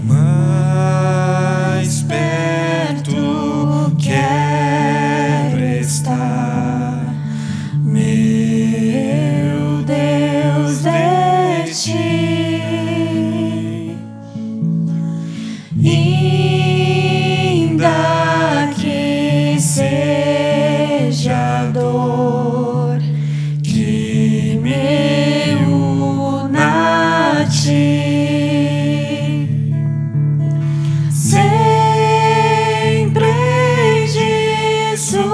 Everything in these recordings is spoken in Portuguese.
Mais perto quero estar, meu Deus, de ti. Ainda que seja dor que me una a ti, sempre de suplicar,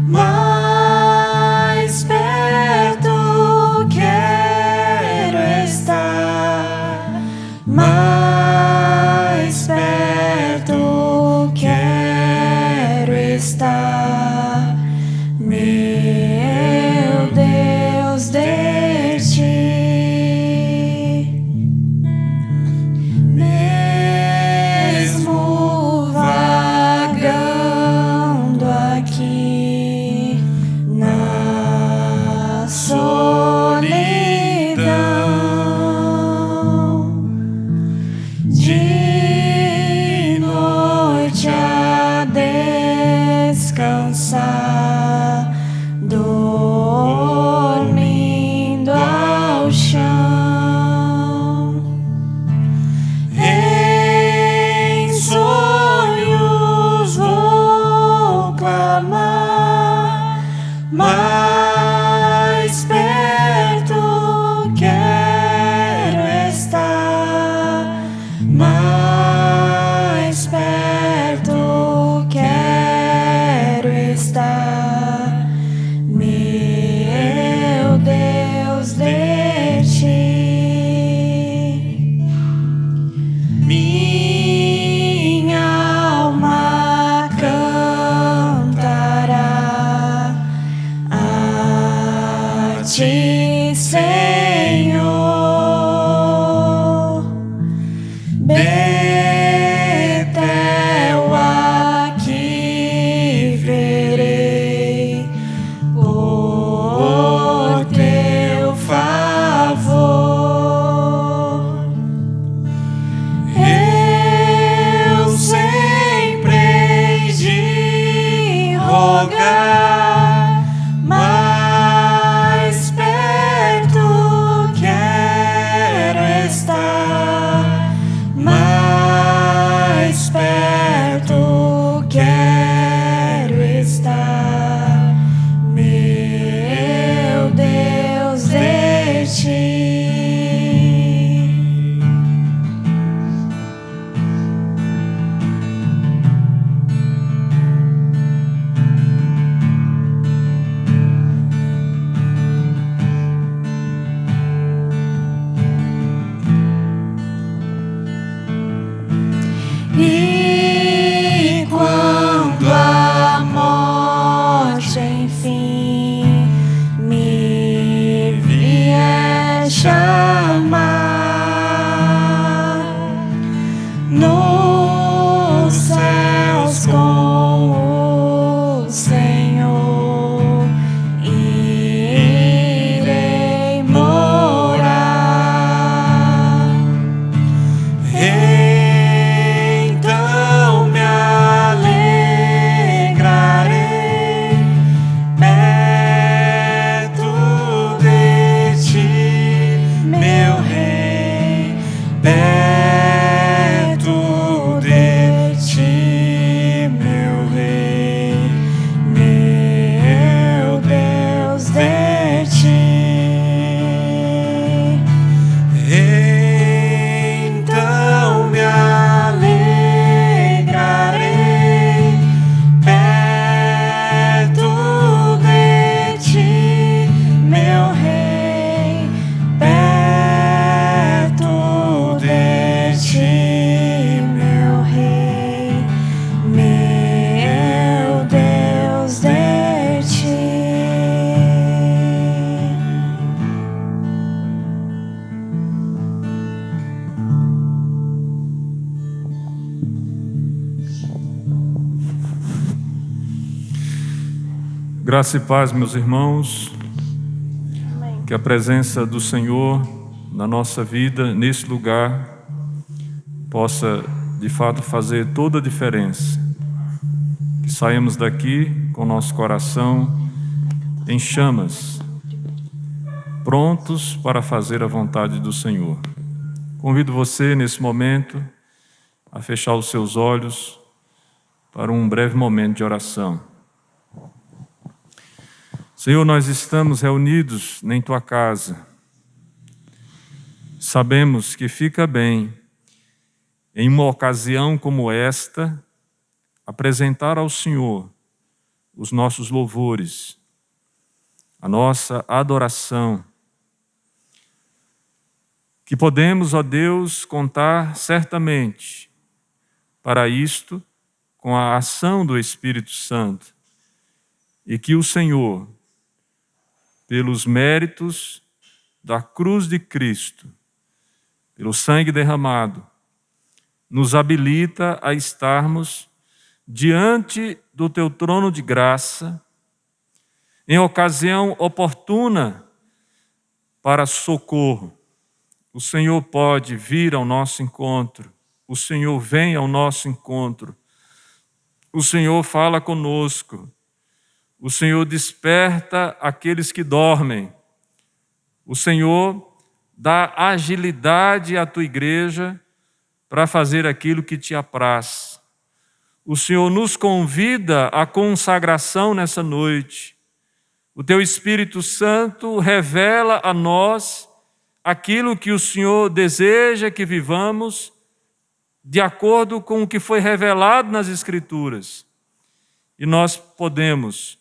mais perto quero estar, mais perto quero estar, meu Deus, de ti. Mesmo vagando aqui na solidão, de noite a descansar, dormindo ao chão, em sonhos vou clamar, mais perto quero estar, mais perto quero estar, meu Deus, de ti. Minha alma cantará a ti, Senhor. Betel aqui verei por teu favor. Eu sempre hei de rogar, mais perto quero estar, mais perto quero estar, meu Deus, de ti. E quando a morte enfim me vier chamar, nos céus com o Senhor irei morar. Então me alegrarei perto de ti, Graça e paz, meus irmãos. Amém. Que a presença do Senhor na nossa vida, nesse lugar, possa de fato fazer toda a diferença. Que saímos daqui com nosso coração em chamas, prontos para fazer a vontade do Senhor. Convido você nesse momento a fechar os seus olhos para um breve momento de oração. Senhor, nós estamos reunidos em Tua casa. Sabemos que fica bem, em uma ocasião como esta, apresentar ao Senhor os nossos louvores, a nossa adoração. Que podemos, ó Deus, contar certamente para isto com a ação do Espírito Santo e que o Senhor, pelos méritos da cruz de Cristo, pelo sangue derramado, nos habilita a estarmos diante do Teu trono de graça, em ocasião oportuna para socorro. O Senhor pode vir ao nosso encontro, o Senhor vem ao nosso encontro, o Senhor fala conosco, o Senhor desperta aqueles que dormem, o Senhor dá agilidade à Tua igreja para fazer aquilo que Te apraz. O Senhor nos convida à consagração nessa noite. O Teu Espírito Santo revela a nós aquilo que o Senhor deseja que vivamos de acordo com o que foi revelado nas Escrituras. E nós podemos,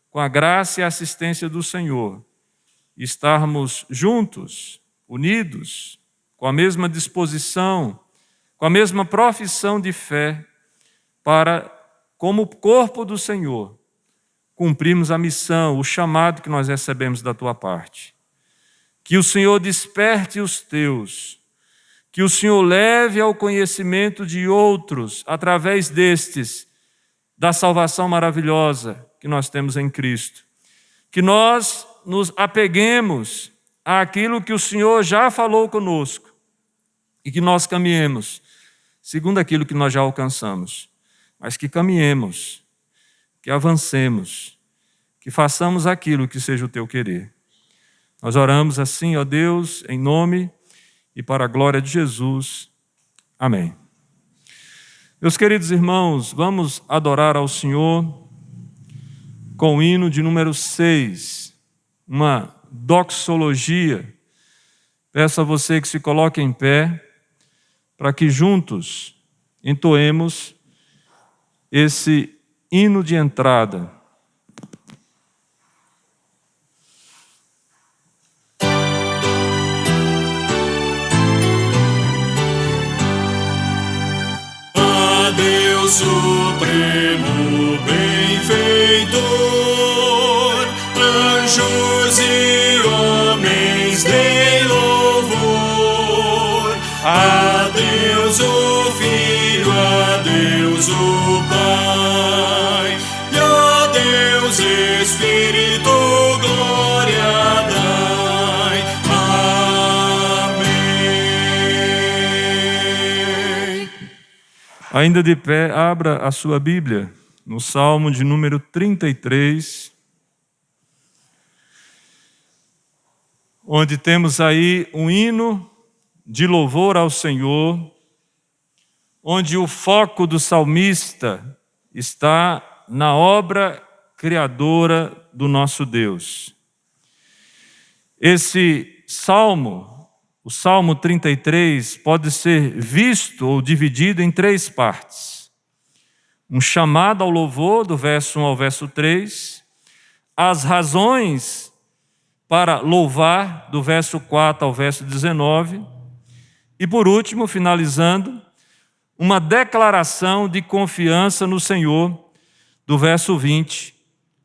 com a graça e a assistência do Senhor, estarmos juntos, unidos, com a mesma disposição, com a mesma profissão de fé, para, como corpo do Senhor, cumprirmos a missão, o chamado que nós recebemos da Tua parte. Que o Senhor desperte os Teus, que o Senhor leve ao conhecimento de outros, através destes, da salvação maravilhosa que nós temos em Cristo. Que nós nos apeguemos àquilo que o Senhor já falou conosco e que nós caminhemos segundo aquilo que nós já alcançamos, mas que caminhemos, que avancemos, que façamos aquilo que seja o Teu querer. Nós oramos assim, ó Deus, em nome e para a glória de Jesus. Amém. Meus queridos irmãos, vamos adorar ao Senhor com o hino de número 6, uma doxologia. Peço a você que se coloque em pé, para que juntos entoemos esse hino de entrada. A Deus Supremo Benfeitor, anjos e homens deem louvor. A Deus o Filho, a Deus o Pai, e a Deus Espírito glória dai. Amém. Ainda de pé, abra a sua Bíblia no Salmo de número 33, onde temos aí um hino de louvor ao Senhor, onde o foco do salmista está na obra criadora do nosso Deus. Esse salmo, o Salmo 33, pode ser visto ou dividido em 3 partes. Um chamado ao louvor, do verso 1 ao verso 3, as razões para louvar, do verso 4 ao verso 19, e por último, finalizando, uma declaração de confiança no Senhor, do verso 20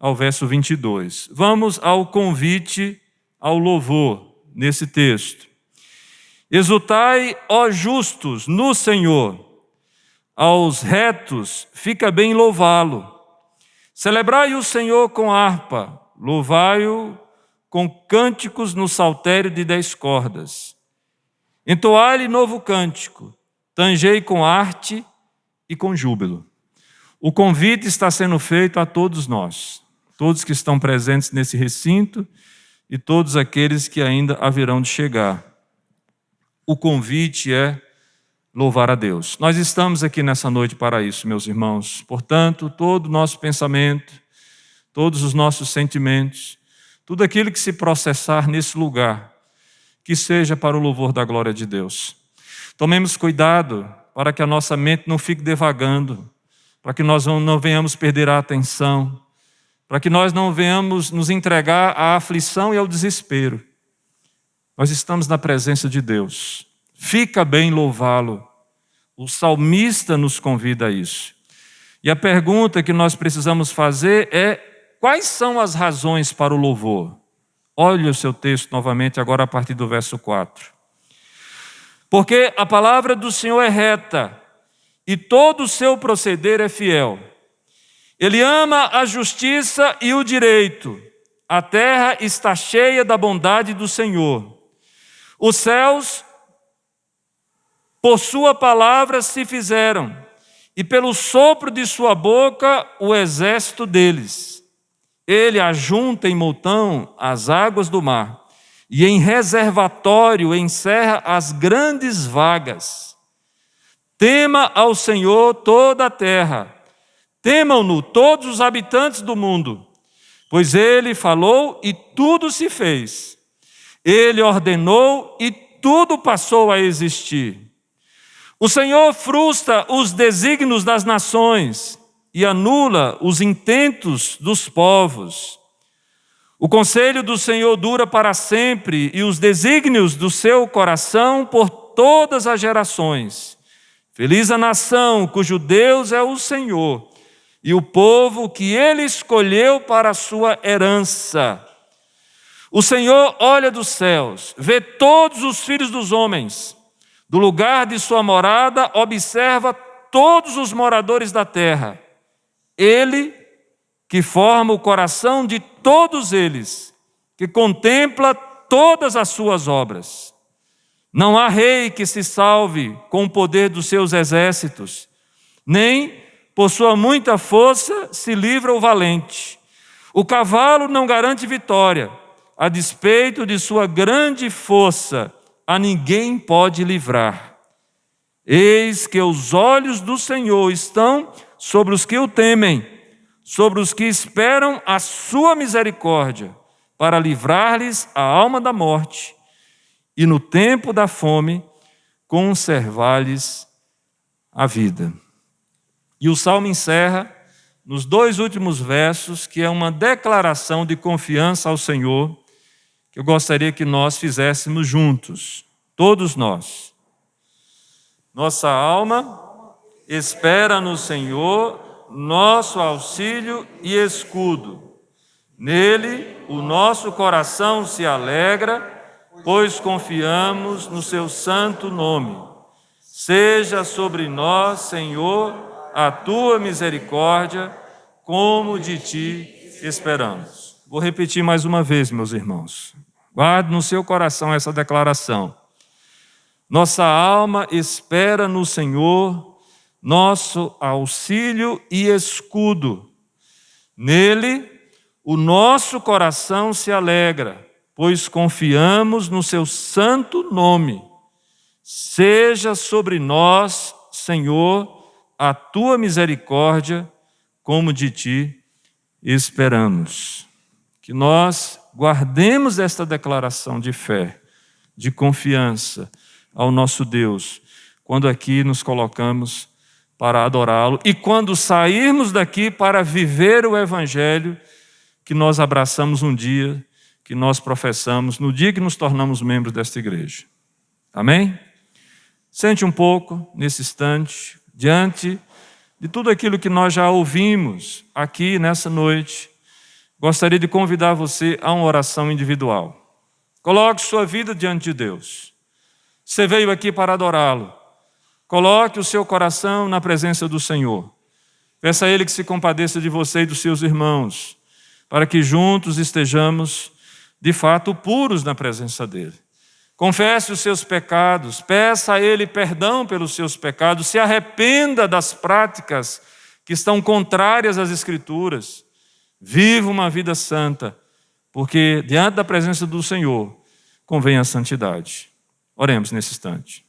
ao verso 22. Vamos ao convite ao louvor nesse texto. Exultai, ó justos, no Senhor, aos retos fica bem louvá-lo. Celebrai o Senhor com harpa, louvai-o com cânticos no saltério de 10 cordas. Entoai-lhe novo cântico, tangei com arte e com júbilo. O convite está sendo feito a todos nós, todos que estão presentes nesse recinto e todos aqueles que ainda haverão de chegar. O convite é louvar a Deus. Nós estamos aqui nessa noite para isso, meus irmãos. Portanto, todo o nosso pensamento, todos os nossos sentimentos, tudo aquilo que se processar nesse lugar, que seja para o louvor da glória de Deus. Tomemos cuidado para que a nossa mente não fique devagando, para que nós não venhamos perder a atenção, para que nós não venhamos nos entregar à aflição e ao desespero. Nós estamos na presença de Deus. Fica bem louvá-lo. O salmista nos convida a isso. E a pergunta que nós precisamos fazer é: quais são as razões para o louvor? Olhe o seu texto novamente, agora a partir do verso 4. Porque a palavra do Senhor é reta, e todo o seu proceder é fiel. Ele ama a justiça e o direito. A terra está cheia da bondade do Senhor. Os céus, por sua palavra, se fizeram, e pelo sopro de sua boca, o exército deles. Ele ajunta em montão as águas do mar, e em reservatório encerra as grandes vagas. Tema ao Senhor toda a terra, temam-no todos os habitantes do mundo, pois Ele falou e tudo se fez. Ele ordenou e tudo passou a existir. O Senhor frustra os desígnios das nações e anula os intentos dos povos. O conselho do Senhor dura para sempre e os desígnios do seu coração por todas as gerações. Feliz a nação cujo Deus é o Senhor e o povo que Ele escolheu para a sua herança. O Senhor olha dos céus, vê todos os filhos dos homens. Do lugar de sua morada, observa todos os moradores da terra. Ele que forma o coração de todos eles, que contempla todas as suas obras. Não há rei que se salve com o poder dos seus exércitos, nem por sua muita força se livra o valente. O cavalo não garante vitória, a despeito de sua grande força, a ninguém pode livrar. Eis que os olhos do Senhor estão sobre os que o temem, sobre os que esperam a sua misericórdia, para livrar-lhes a alma da morte e no tempo da fome conservar-lhes a vida. E o salmo encerra nos 2 últimos versos, que é uma declaração de confiança ao Senhor, que eu gostaria que nós fizéssemos juntos, todos nós. Nossa alma espera no Senhor, nosso auxílio e escudo. Nele o nosso coração se alegra, pois confiamos no seu santo nome. Seja sobre nós, Senhor, a tua misericórdia, como de ti esperamos. Vou repetir mais uma vez, meus irmãos. Guarde no seu coração essa declaração. Nossa alma espera no Senhor, nosso auxílio e escudo. Nele, o nosso coração se alegra, pois confiamos no seu santo nome. Seja sobre nós, Senhor, a tua misericórdia, como de ti esperamos. Que nós guardemos esta declaração de fé, de confiança ao nosso Deus, quando aqui nos colocamos para adorá-lo e quando sairmos daqui para viver o Evangelho que nós abraçamos um dia, que nós professamos no dia que nos tornamos membros desta igreja. Amém? Sente um pouco nesse instante, diante de tudo aquilo que nós já ouvimos aqui nessa noite. Gostaria de convidar você a uma oração individual. Coloque sua vida diante de Deus. Você veio aqui para adorá-lo. Coloque o seu coração na presença do Senhor. Peça a Ele que se compadeça de você e dos seus irmãos, para que juntos estejamos, de fato, puros na presença dEle. Confesse os seus pecados, peça a Ele perdão pelos seus pecados, se arrependa das práticas que estão contrárias às Escrituras. Viva uma vida santa, porque diante da presença do Senhor convém a santidade. Oremos nesse instante.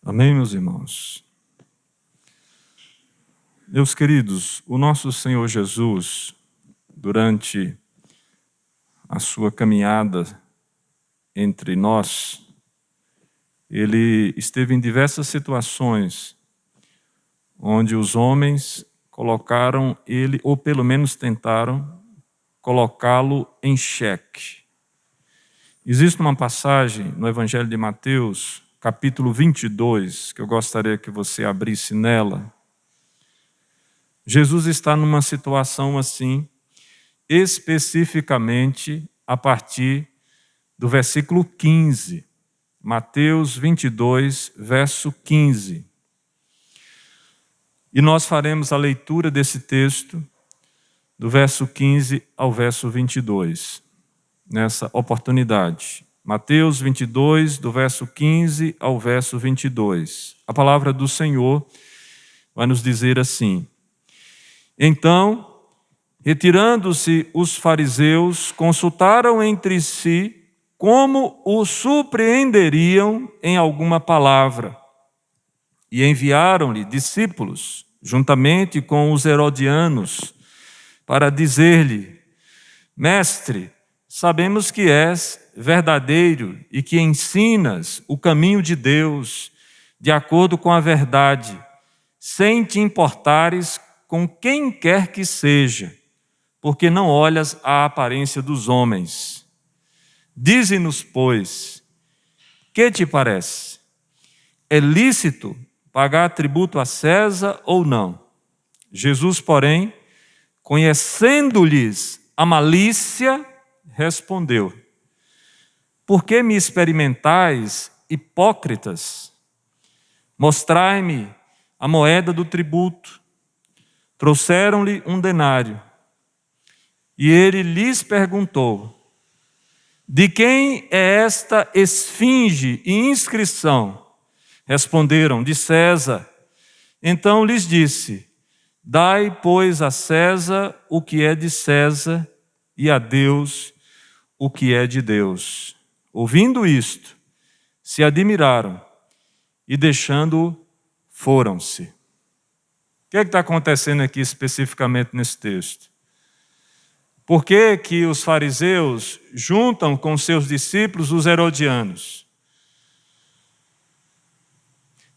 Amém, meus irmãos? Meus queridos, o nosso Senhor Jesus, durante a sua caminhada entre nós, ele esteve em diversas situações onde os homens colocaram ele, ou pelo menos tentaram colocá-lo em xeque. Existe uma passagem no Evangelho de Mateus, capítulo 22, que eu gostaria que você abrisse nela. Jesus está numa situação assim, especificamente a partir do versículo 15. Mateus 22, verso 15. E nós faremos a leitura desse texto, do verso 15 ao verso 22, nessa oportunidade. Mateus 22, do verso 15 ao verso 22. A palavra do Senhor vai nos dizer assim: Então, retirando-se os fariseus, consultaram entre si como o surpreenderiam em alguma palavra. E enviaram-lhe discípulos, juntamente com os herodianos, para dizer-lhe: Mestre, sabemos que és verdadeiro e que ensinas o caminho de Deus de acordo com a verdade, sem te importares com quem quer que seja, porque não olhas a aparência dos homens. Dize-nos, pois, que te parece? É lícito pagar tributo a César ou não? Jesus, porém, conhecendo-lhes a malícia, respondeu: Por que me experimentais, hipócritas? Mostrai-me a moeda do tributo. Trouxeram-lhe um denário. E ele lhes perguntou: De quem é esta esfinge e inscrição? Responderam: De César. Então lhes disse: Dai, pois, a César o que é de César, e a Deus o que é de Deus. Ouvindo isto, se admiraram e, deixando-o, foram-se. O que está acontecendo aqui especificamente nesse texto? Por que que os fariseus juntam com seus discípulos os herodianos?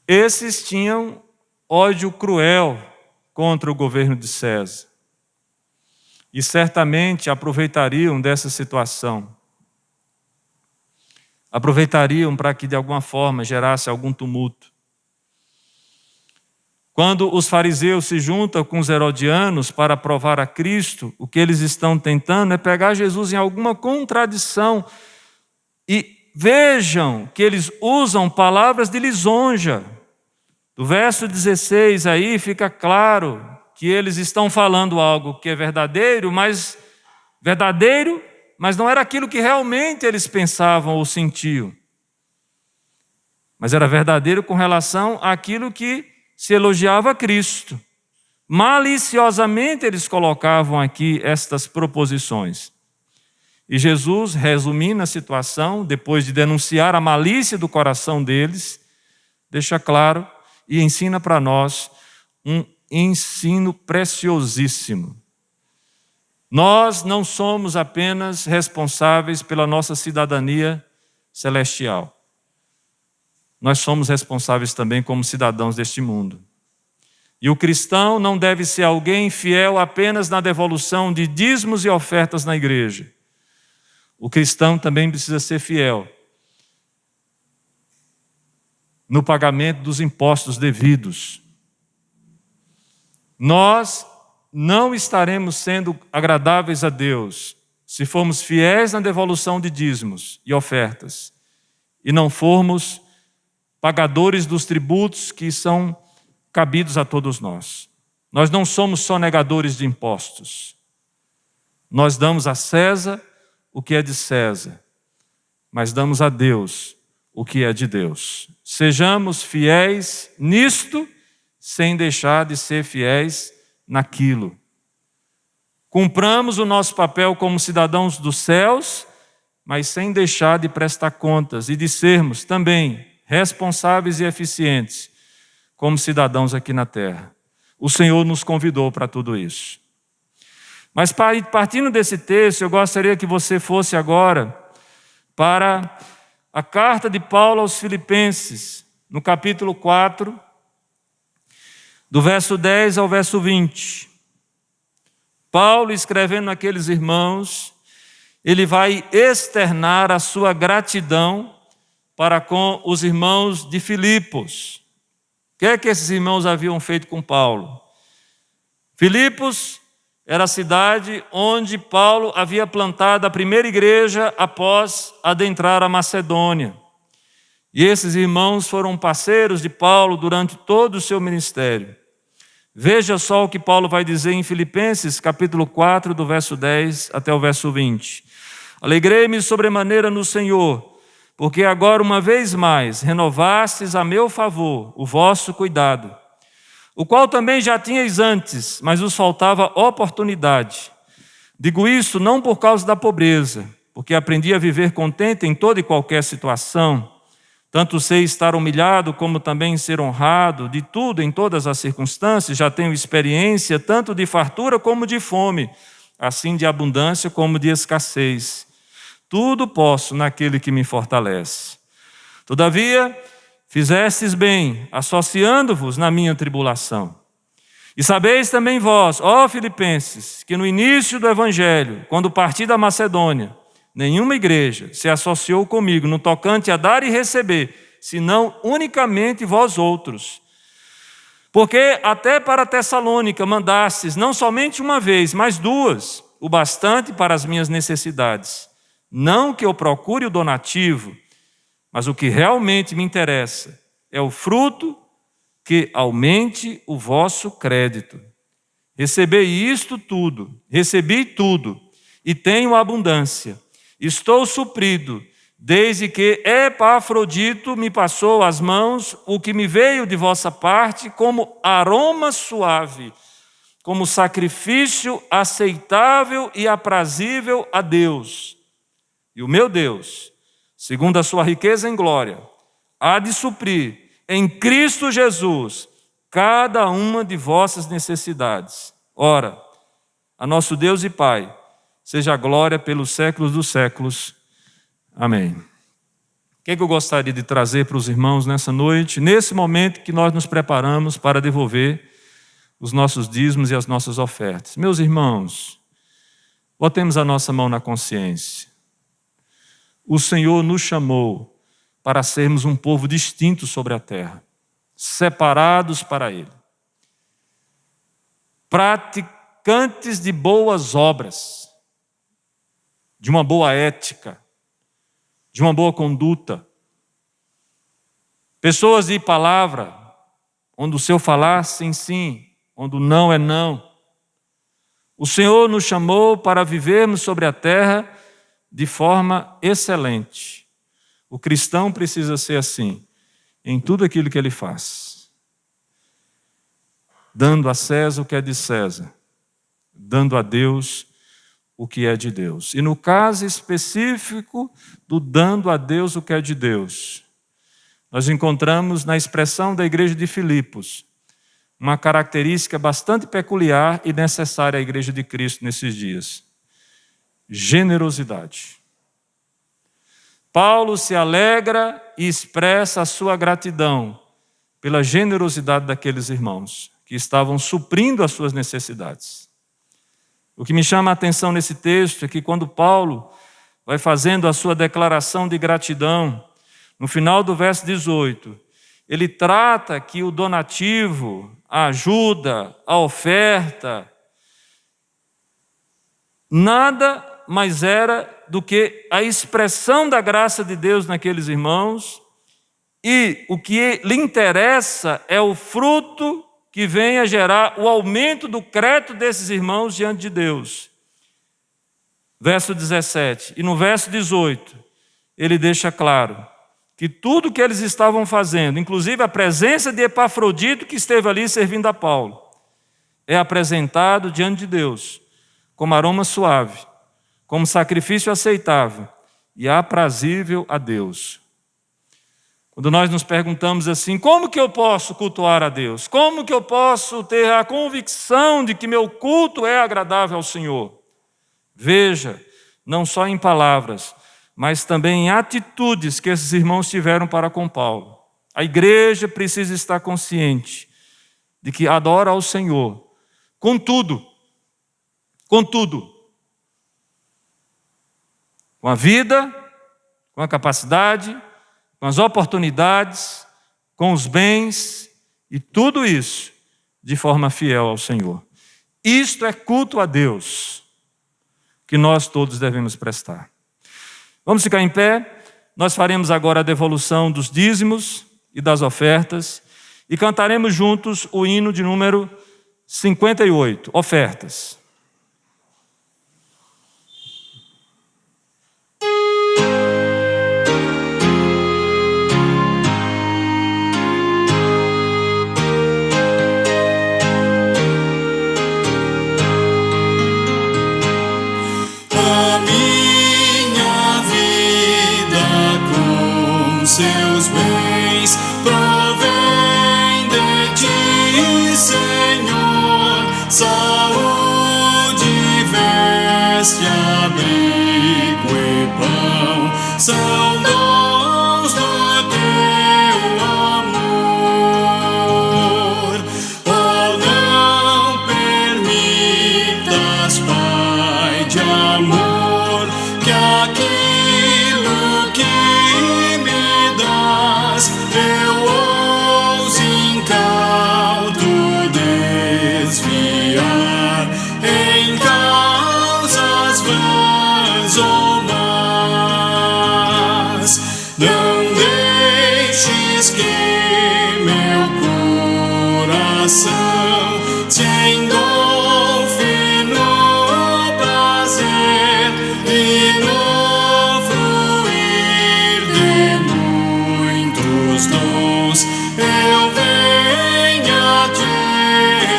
Esses tinham ódio cruel contra o governo de César e certamente aproveitariam dessa situação. Aproveitariam para que de alguma forma gerasse algum tumulto. Quando os fariseus se juntam com os herodianos para provar a Cristo, o que eles estão tentando é pegar Jesus em alguma contradição. E vejam que eles usam palavras de lisonja. Do verso 16 aí fica claro que eles estão falando algo que é verdadeiro, mas não era aquilo que realmente eles pensavam ou sentiam. Mas era verdadeiro com relação àquilo que se elogiava a Cristo. Maliciosamente eles colocavam aqui estas proposições. E Jesus, resumindo a situação, depois de denunciar a malícia do coração deles, deixa claro e ensina para nós um ensino preciosíssimo. Nós não somos apenas responsáveis pela nossa cidadania celestial. Nós somos responsáveis também como cidadãos deste mundo. E o cristão não deve ser alguém fiel apenas na devolução de dízimos e ofertas na igreja. O cristão também precisa ser fiel no pagamento dos impostos devidos. Nós não estaremos sendo agradáveis a Deus se formos fiéis na devolução de dízimos e ofertas e não formos pagadores dos tributos que são cabidos a todos nós. Nós não somos só negadores de impostos. Nós damos a César o que é de César, mas damos a Deus o que é de Deus. Sejamos fiéis nisto, sem deixar de ser fiéis naquilo. Cumpramos o nosso papel como cidadãos dos céus, mas sem deixar de prestar contas e de sermos também responsáveis e eficientes como cidadãos aqui na terra. O Senhor nos convidou para tudo isso. Mas partindo desse texto, eu gostaria que você fosse agora para a carta de Paulo aos Filipenses, no capítulo 4, do verso 10 ao verso 20. Paulo, escrevendo àqueles irmãos, ele vai externar a sua gratidão para com os irmãos de Filipos. O que é que esses irmãos haviam feito com Paulo? Filipos era a cidade onde Paulo havia plantado a primeira igreja após adentrar a Macedônia. E esses irmãos foram parceiros de Paulo durante todo o seu ministério. Veja só o que Paulo vai dizer em Filipenses, capítulo 4, do verso 10 até o verso 20. Alegrei-me sobremaneira no Senhor, porque agora uma vez mais renovastes a meu favor o vosso cuidado, o qual também já tinhais antes, mas vos faltava oportunidade. Digo isso não por causa da pobreza, porque aprendi a viver contente em toda e qualquer situação. Tanto sei estar humilhado como também ser honrado, de tudo em todas as circunstâncias. Já tenho experiência tanto de fartura como de fome, assim de abundância como de escassez. Tudo posso naquele que me fortalece. Todavia, fizestes bem, associando-vos na minha tribulação. E sabeis também vós, ó Filipenses, que no início do Evangelho, quando parti da Macedônia, nenhuma igreja se associou comigo no tocante a dar e receber, senão unicamente vós outros. Porque até para Tessalônica mandastes, não somente uma vez, mas duas, o bastante para as minhas necessidades. Não que eu procure o donativo, mas o que realmente me interessa é o fruto que aumente o vosso crédito. Recebi tudo, e tenho abundância. Estou suprido, desde que Epafrodito me passou às mãos o que me veio de vossa parte como aroma suave, como sacrifício aceitável e aprazível a Deus. E o meu Deus, segundo a sua riqueza em glória, há de suprir em Cristo Jesus cada uma de vossas necessidades. Ora, a nosso Deus e Pai, seja a glória pelos séculos dos séculos. Amém. O que eu gostaria de trazer para os irmãos nessa noite, nesse momento que nós nos preparamos para devolver os nossos dízimos e as nossas ofertas? Meus irmãos, botemos a nossa mão na consciência. O Senhor nos chamou para sermos um povo distinto sobre a terra, separados para Ele, praticantes de boas obras, de uma boa ética, de uma boa conduta, pessoas de palavra, onde o seu falar sim, sim, onde o não é não. O Senhor nos chamou para vivermos sobre a terra de forma excelente. O cristão precisa ser assim, em tudo aquilo que ele faz. Dando a César o que é de César, dando a Deus o que é de Deus. E no caso específico do dando a Deus o que é de Deus, nós encontramos na expressão da igreja de Filipos uma característica bastante peculiar e necessária à igreja de Cristo nesses dias: generosidade. Paulo se alegra e expressa a sua gratidão pela generosidade daqueles irmãos que estavam suprindo as suas necessidades. O que me chama a atenção nesse texto é que quando Paulo vai fazendo a sua declaração de gratidão, no final do verso 18, ele trata que o donativo, a ajuda, a oferta, nada mais era do que a expressão da graça de Deus naqueles irmãos, e o que lhe interessa é o fruto que venha gerar o aumento do crédito desses irmãos diante de Deus. Verso 17. E no verso 18, ele deixa claro que tudo que eles estavam fazendo, inclusive a presença de Epafrodito que esteve ali servindo a Paulo, é apresentado diante de Deus como aroma suave, como sacrifício aceitável e aprazível a Deus. Quando nós nos perguntamos assim, como que eu posso cultuar a Deus? Como que eu posso ter a convicção de que meu culto é agradável ao Senhor? Veja, não só em palavras, mas também em atitudes que esses irmãos tiveram para com Paulo. A igreja precisa estar consciente de que adora ao Senhor com tudo, com a vida, com a capacidade, com as oportunidades, com os bens e tudo isso de forma fiel ao Senhor. Isto é culto a Deus que nós todos devemos prestar. Vamos ficar em pé, nós faremos agora a devolução dos dízimos e das ofertas e cantaremos juntos o hino de número 58, ofertas. A minha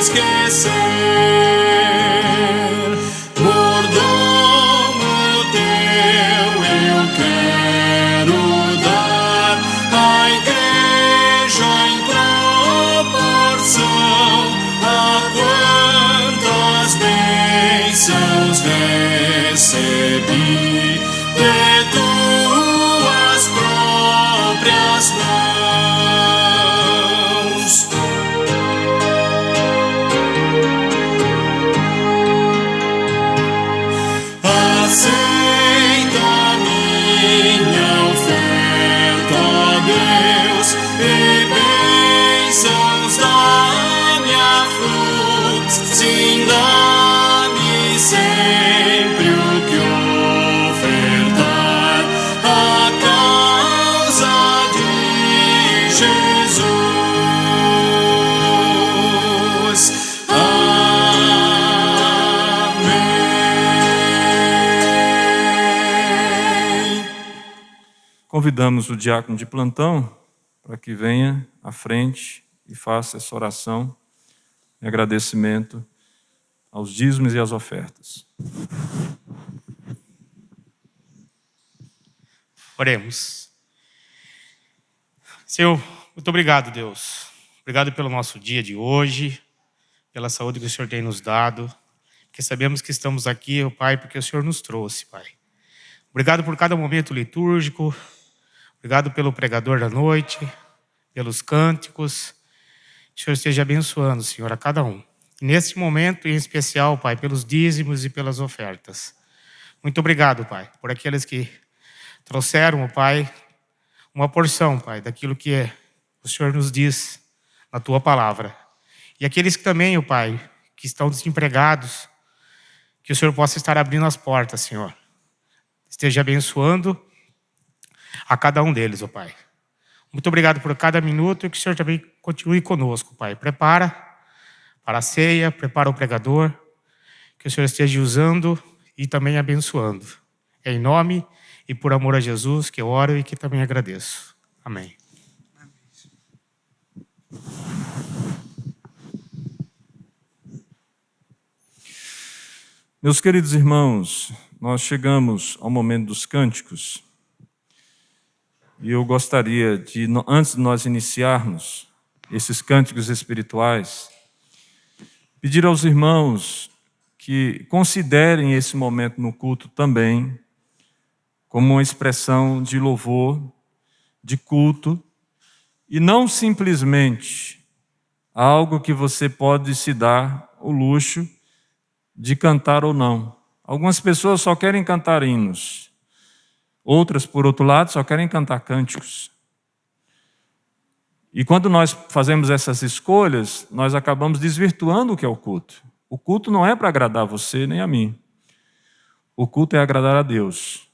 esquecer. Mordomo teu eu quero dar à igreja em proporção a quantas bênçãos recebi de tuas próprias mãos. Aceita minha oferta, Deus, e bênçãos da-me frutos, sim, dá-me sempre o que ofertar à causa de Jesus. Amém. Convidamos o diácono de plantão para que venha à frente e faça essa oração em agradecimento aos dízimos e às ofertas. Oremos. Senhor, muito obrigado, Deus. Obrigado pelo nosso dia de hoje, pela saúde que o Senhor tem nos dado, porque sabemos que estamos aqui, ó Pai, porque o Senhor nos trouxe, Pai. Obrigado por cada momento litúrgico, obrigado pelo pregador da noite, pelos cânticos. Que o Senhor esteja abençoando, Senhor, a cada um. E neste momento, em especial, Pai, pelos dízimos e pelas ofertas. Muito obrigado, Pai, por aqueles que trouxeram, ó Pai, uma porção, Pai, daquilo que o Senhor nos diz na Tua palavra. E aqueles que também, ó Pai, que estão desempregados, que o Senhor possa estar abrindo as portas, Senhor. Esteja abençoando a cada um deles, ó Pai. Muito obrigado por cada minuto e que o Senhor também continue conosco, Pai. Prepara para a ceia, prepara o pregador, que o Senhor esteja usando e também abençoando. É em nome e por amor a Jesus que eu oro e que também agradeço. Amém. Meus queridos irmãos, nós chegamos ao momento dos cânticos e eu gostaria de, antes de nós iniciarmos esses cânticos espirituais, pedir aos irmãos que considerem esse momento no culto também como uma expressão de louvor, de culto, e não simplesmente algo que você pode se dar o luxo de cantar ou não. Algumas pessoas só querem cantar hinos, outras, por outro lado, só querem cantar cânticos. E quando nós fazemos essas escolhas, nós acabamos desvirtuando o que é o culto. O culto não é para agradar você nem a mim. O culto é agradar a Deus.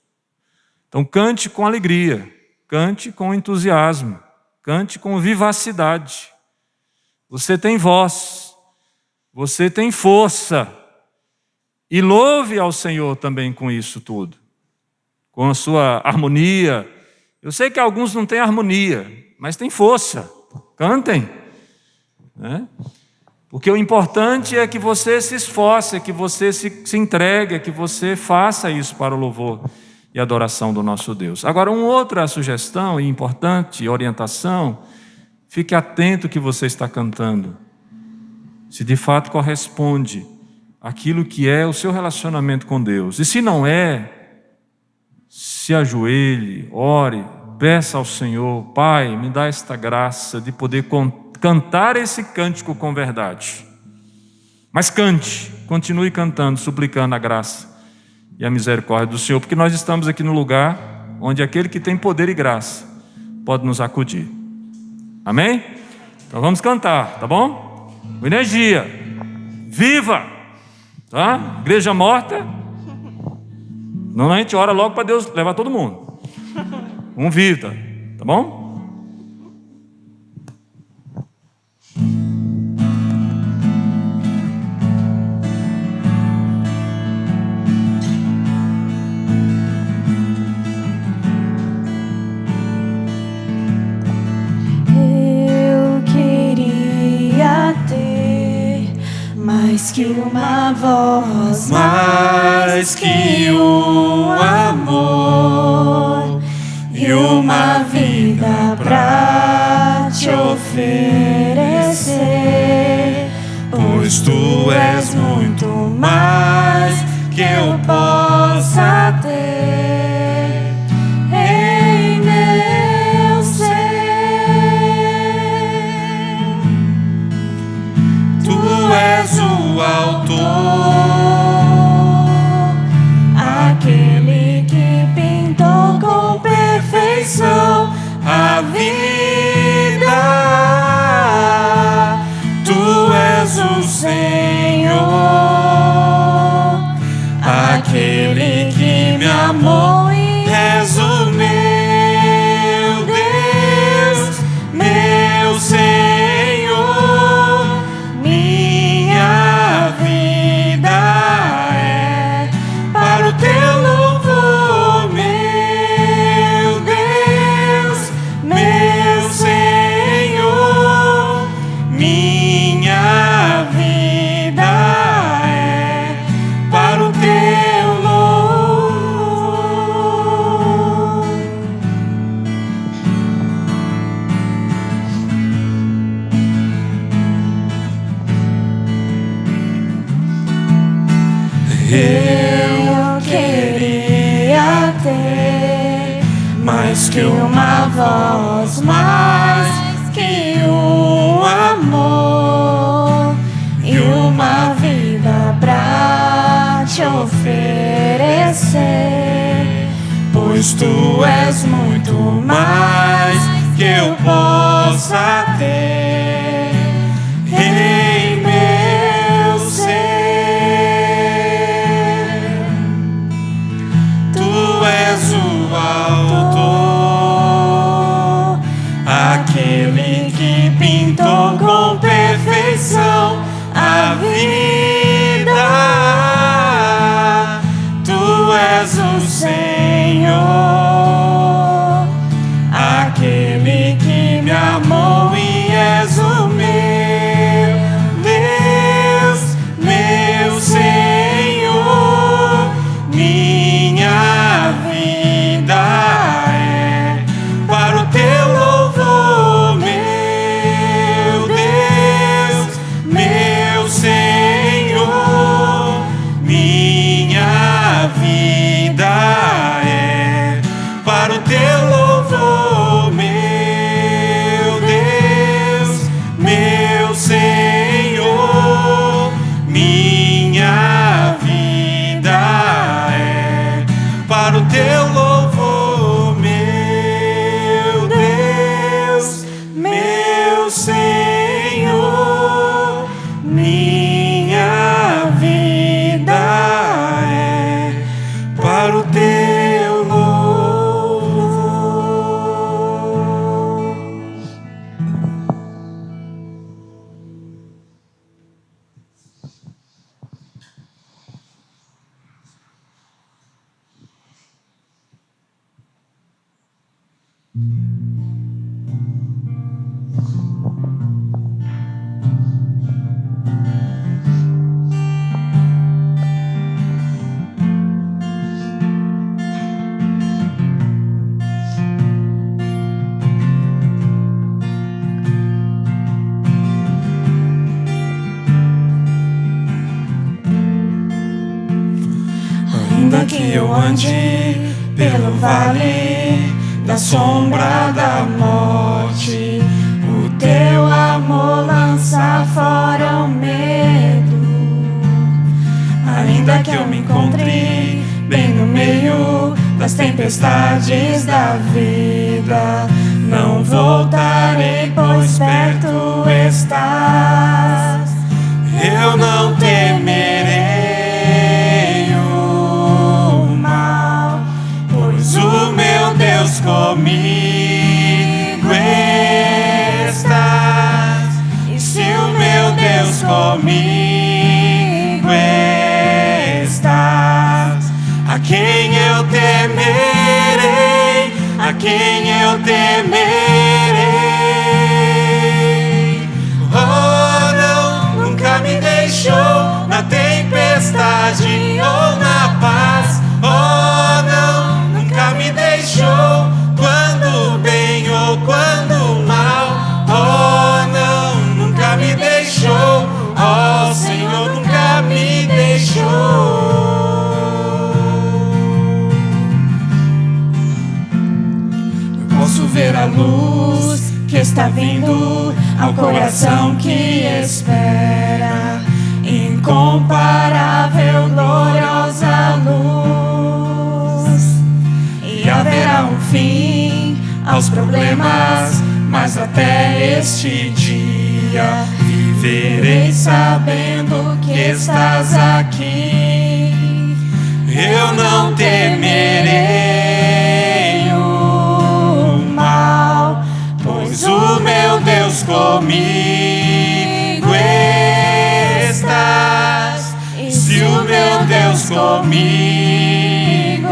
Então cante com alegria, cante com entusiasmo, cante com vivacidade. Você tem voz, você tem força. E louve ao Senhor também com isso tudo, com a sua harmonia. Eu sei que alguns não têm harmonia, mas têm força. Cantem, né? Porque o importante é que você se esforce, que você se entregue, que você faça isso para o louvor e adoração do nosso Deus. Agora, uma outra sugestão e importante orientação: fique atento ao que você está cantando, se de fato corresponde àquilo que é o seu relacionamento com Deus. E se não é, se ajoelhe, ore, peça ao Senhor: Pai, me dá esta graça de poder cantar esse cântico com verdade. Mas cante, continue cantando, suplicando a graça e a misericórdia do Senhor, porque nós estamos aqui no lugar onde aquele que tem poder e graça pode nos acudir. Amém? Então vamos cantar, tá bom? Com energia, viva! Tá? Igreja morta, não, a gente ora logo para Deus levar todo mundo. Viva, tá bom? Eu queria ter mais que uma voz, mais que um amor e uma vida pra te oferecer, pois tu és muito mais que eu possa ter em meu ser. Tu és o autor, aquele que pintou com perfeição a vida. Tu és o Senhor, aquele que me amou. És o meu Deus, meu Senhor. Minha vida é para o teu louvor, meu Deus, meu Senhor. Minha vida é para o teu louvor. Eu queria ter Mais que uma voz, mais que um amor e uma vida pra te oferecer, pois tu és muito mais que eu possa ter em meu ser. Tu és o autor, aquele que pintou com perfeição a vida. Tu és o Senhor, aquele que me amou e és o meu Deus, meu Senhor. Minha vida é para o teu louvor, meu Deus, meu Senhor. Minha vida é para o teu louvor, meu Deus, meu Senhor. Minha vida é para o teu louvor, meu Deus, meu Senhor. Minha vida é para o teu louvor. Ainda que eu ande pelo vale da sombra da morte, o teu amor lança fora o medo. Ainda que eu me encontre bem no meio das tempestades da vida, não voltarei, pois perto estás. Eu não temerei o mal, pois o meu Deus comigo estás. E se o meu Deus comigo estás, a quem eu temerei? A quem eu temerei? Oh, não, nunca me deixou. tempestade ou na paz. Oh, não, nunca me deixou, quando bem ou quando mal. Oh, não, nunca me deixou. Oh, Senhor, nunca me deixou. Posso ver a luz que está vindo ao coração que espera. Incomparável, gloriosa luz. E haverá um fim aos problemas, mas até este dia viverei sabendo que estás aqui. Eu não temerei o mal, pois o meu Deus comigo estás. E se o meu Deus comigo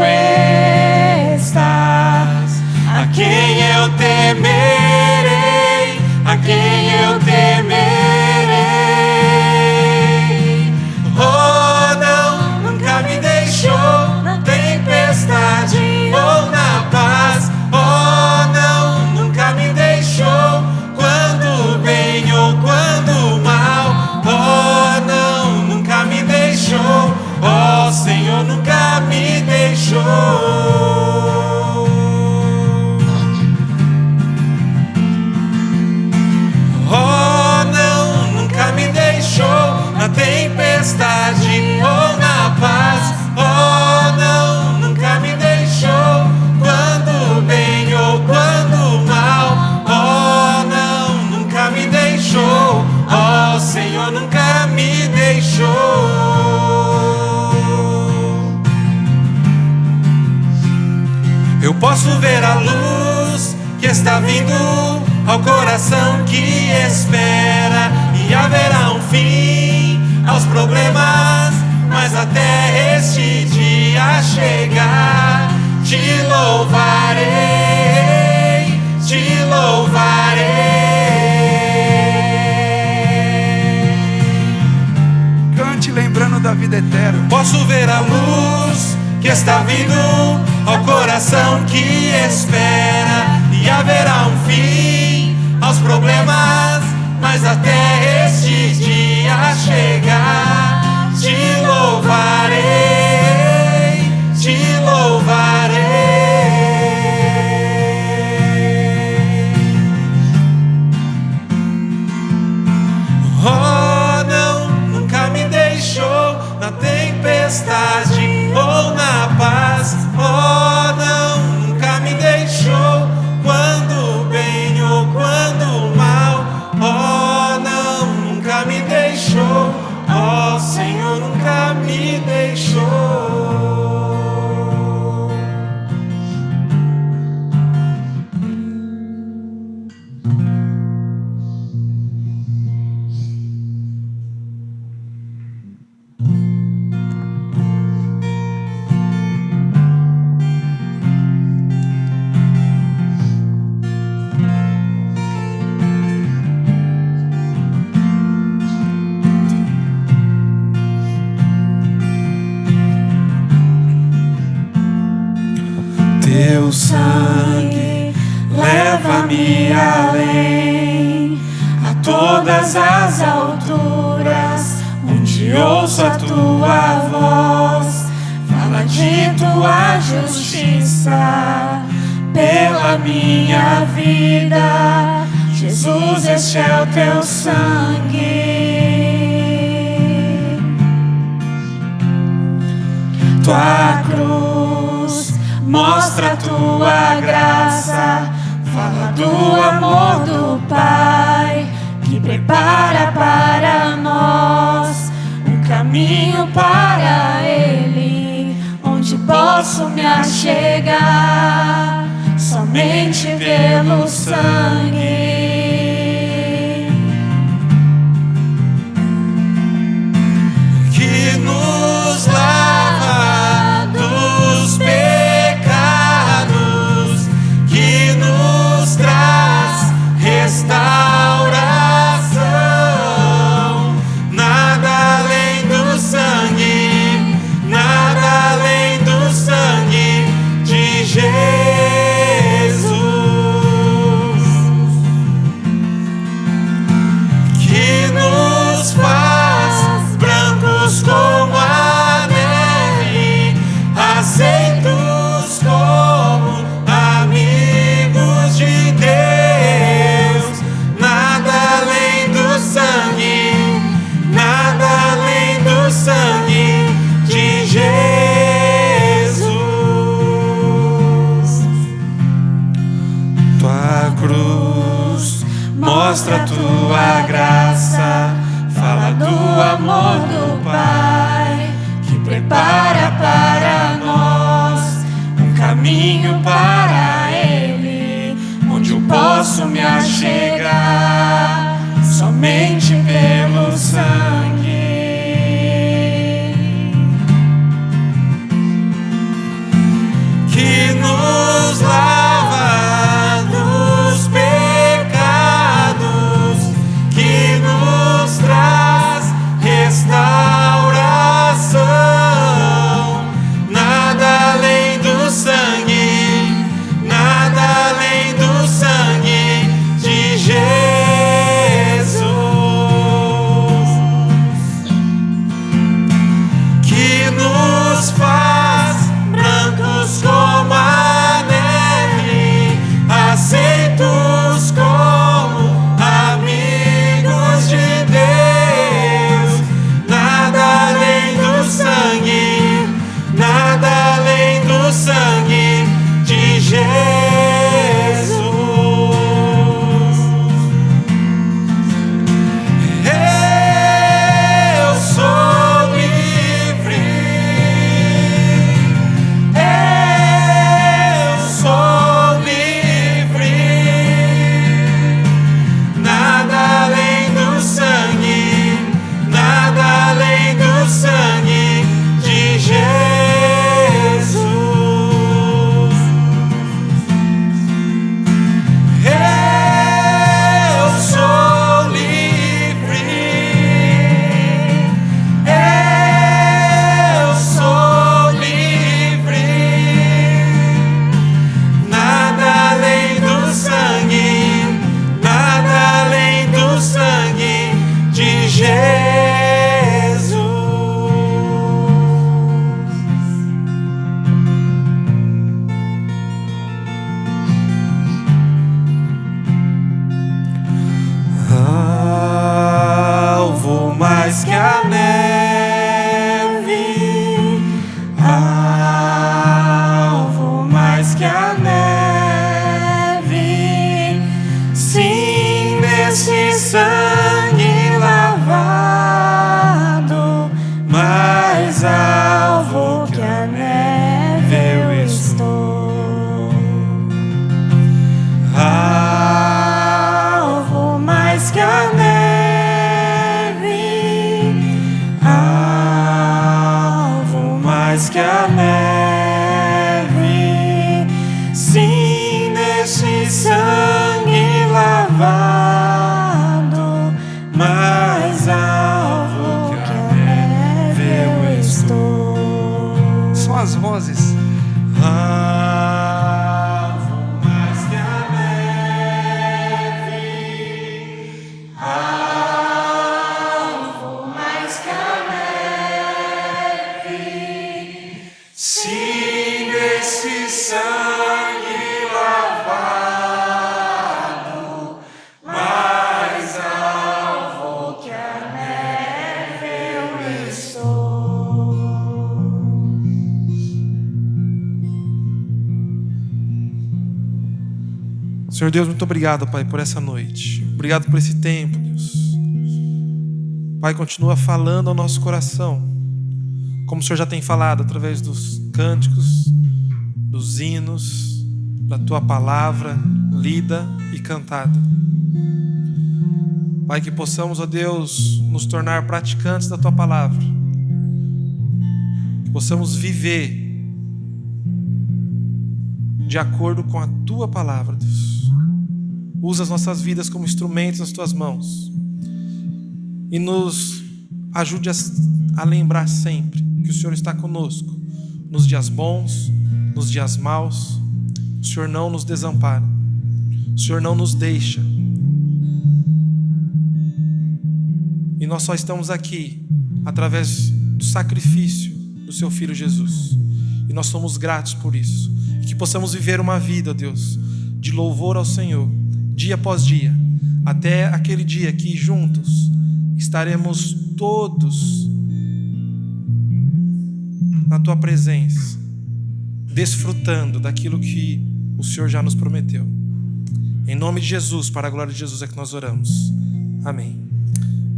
estás, a quem eu temerei? A quem eu temerei? Oh, não, nunca me deixou na tempestade ou na paz. Oh, não, nunca me deixou, quando bem ou quando mal. Oh, não, nunca me deixou. Oh, Senhor, nunca me deixou. Oh, não, nunca me deixou na tempestade ou na paz. Oh, não, nunca me deixou, quando bem ou quando mal. Oh, não, nunca me deixou. Oh, Senhor, nunca me deixou. Eu posso ver a luz que está vindo ao coração que espera. E haverá um fim aos problemas, mas até este dia chegar, te louvarei, te louvarei. Cante lembrando da vida eterna. Posso ver a luz que está vindo ao coração que espera. E haverá um fim aos problemas, mas até este dia chegar, te louvarei, te louvarei. Oh, não, nunca me deixou na tempestade ou na paz. Oh, não, nunca me deixou, quando bem ou quando mal. Oh, não, nunca me deixou. Oh, Senhor, nunca me deixou. Teu sangue leva-me além, a todas as alturas, onde ouço a tua voz. Fala de tua justiça pela minha vida. Jesus, este é o teu sangue. Tua cruz mostra a tua graça, fala do amor do Pai, que prepara para nós um caminho para Ele, onde posso me achegar somente pelo sangue. Que nos lava dos pecados, que nos traz restauração. Nada além do sangue chegar somente pelo sangue que nos lava dos pecados, que nos traz restauração. Nada além do sangue, nada além do sangue de Jesus, que nos faz brancos como a neve, aceitos como amigos de Deus. Nada além do sangue, nada além do sangue de Jesus. Eu sou livre, eu sou livre. Nada além do sangue, nada além do sangue de Jesus. Eu sou livre, eu sou livre. Nada além do sangue, nada além do sangue de Jesus. Alvo mais que a neve, alvo mais que a neve, sim, nesse sangue lavado, mais alvo que a neve eu estou. Alvo mais que a neve, alvo mais que a neve, sim, nesse sangue lavado, mais alvo que a neve eu estou. Só as vozes. Alvo mais que a neve, alvo mais que a neve, sim, nesse sangue lavado, mais alvo que a neve eu estou. Senhor Deus, muito obrigado, Pai, por essa noite. Obrigado por esse tempo, Deus. Pai, continua falando ao nosso coração, como o Senhor já tem falado através dos cânticos, dos hinos, da Tua palavra lida e cantada. Pai, que possamos, ó Deus, nos tornar praticantes da Tua palavra. Que possamos viver de acordo com a Tua palavra, Deus. Usa as nossas vidas como instrumentos nas Tuas mãos. E nos ajude a lembrar sempre que o Senhor está conosco, nos dias bons, nos dias maus. O Senhor não nos desampara, o Senhor não nos deixa. E nós só estamos aqui através do sacrifício do Seu Filho Jesus. E nós somos gratos por isso. E que possamos viver uma vida, ó Deus, de louvor ao Senhor, dia após dia, até aquele dia que juntos estaremos todos na Tua presença, desfrutando daquilo que o Senhor já nos prometeu. Em nome de Jesus, para a glória de Jesus é que nós oramos. Amém.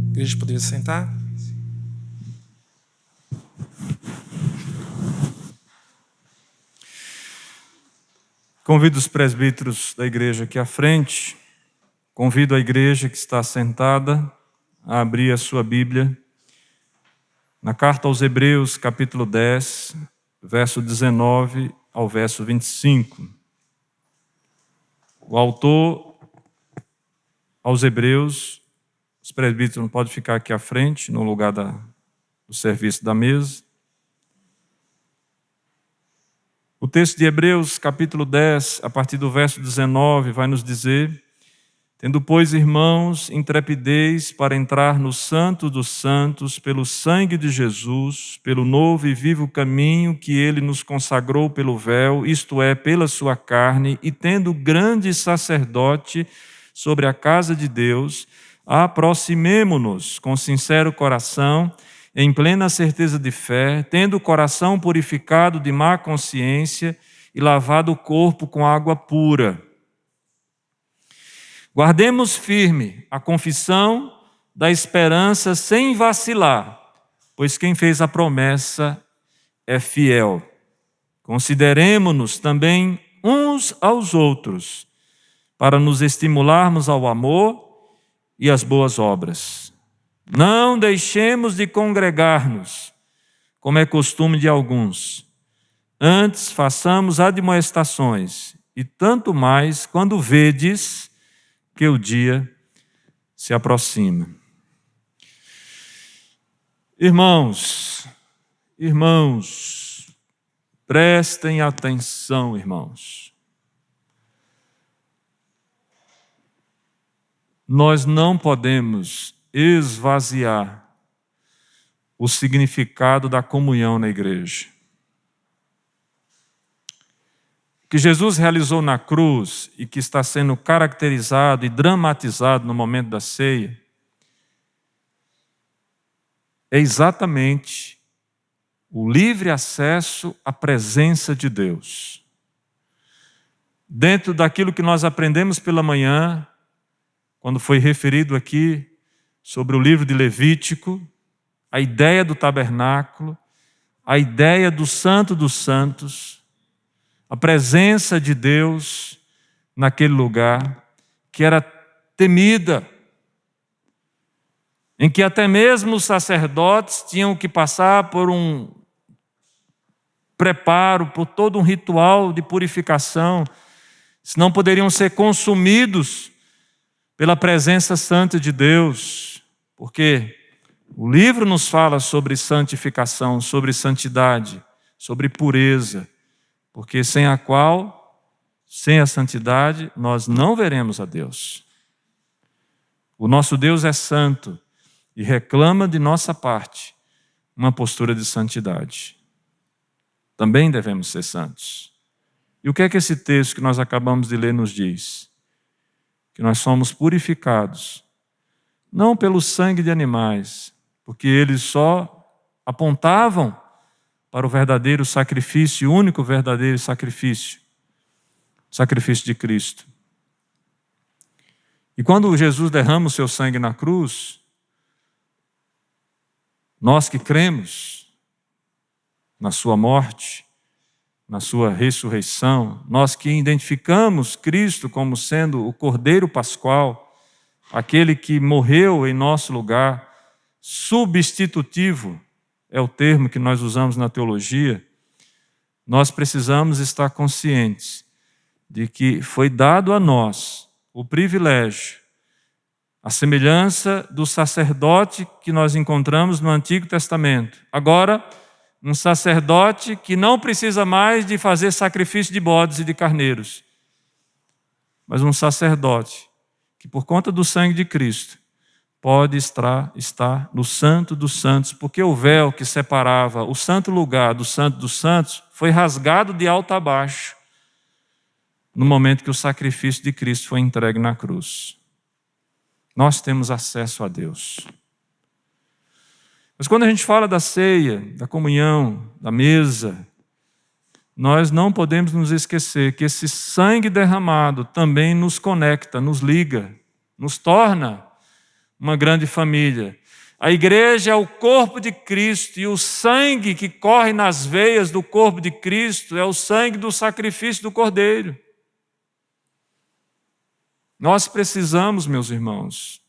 A igreja poderia se sentar? Convido os presbíteros da igreja aqui à frente Convido a igreja que está sentada a abrir a sua Bíblia na carta aos Hebreus, capítulo 10, verso 19 ao verso 25. O autor aos Hebreus, os presbíteros não podem ficar aqui à frente, no lugar do serviço da mesa. O texto de Hebreus, capítulo 10, a partir do verso 19, vai nos dizer: tendo, pois, irmãos, intrepidez para entrar no Santo dos Santos pelo sangue de Jesus, pelo novo e vivo caminho que ele nos consagrou pelo véu, isto é, pela sua carne, e tendo grande sacerdote sobre a casa de Deus, aproximemo-nos com sincero coração, em plena certeza de fé, tendo o coração purificado de má consciência e lavado o corpo com água pura. Guardemos firme a confissão da esperança sem vacilar, pois quem fez a promessa é fiel. Consideremo-nos também uns aos outros, para nos estimularmos ao amor e às boas obras. Não deixemos de congregar-nos, como é costume de alguns. Antes façamos admoestações, e tanto mais quando vedes que o dia se aproxima. Irmãos, prestem atenção, irmãos. Nós não podemos esvaziar o significado da comunhão na igreja. O que Jesus realizou na cruz e que está sendo caracterizado e dramatizado no momento da ceia é exatamente o livre acesso à presença de Deus. Dentro daquilo que nós aprendemos pela manhã, quando foi referido aqui sobre o livro de Levítico, a ideia do tabernáculo, a ideia do Santo dos Santos, a presença de Deus naquele lugar que era temida, em que até mesmo os sacerdotes tinham que passar por um preparo, por todo um ritual de purificação, senão poderiam ser consumidos pela presença santa de Deus, porque o livro nos fala sobre santificação, sobre santidade, sobre pureza, porque sem a santidade, nós não veremos a Deus. O nosso Deus é santo e reclama de nossa parte uma postura de santidade. Também devemos ser santos. E o que é que esse texto que nós acabamos de ler nos diz? Que nós somos purificados, não pelo sangue de animais, porque eles só apontavam para o verdadeiro sacrifício, o único verdadeiro sacrifício, o sacrifício de Cristo. E quando Jesus derrama o seu sangue na cruz, nós que cremos na sua morte, na sua ressurreição, nós que identificamos Cristo como sendo o Cordeiro Pascual, aquele que morreu em nosso lugar, substitutivo, é o termo que nós usamos na teologia, nós precisamos estar conscientes de que foi dado a nós o privilégio, a semelhança do sacerdote que nós encontramos no Antigo Testamento. Agora, um sacerdote que não precisa mais de fazer sacrifício de bodes e de carneiros, mas um sacerdote que, por conta do sangue de Cristo, pode estar no Santo dos Santos, porque o véu que separava o santo lugar do Santo dos Santos foi rasgado de alto a baixo no momento que o sacrifício de Cristo foi entregue na cruz. Nós temos acesso a Deus. Mas quando a gente fala da ceia, da comunhão, da mesa, nós não podemos nos esquecer que esse sangue derramado também nos conecta, nos liga, nos torna uma grande família. A igreja é o corpo de Cristo e o sangue que corre nas veias do corpo de Cristo é o sangue do sacrifício do Cordeiro. Nós precisamos, meus irmãos,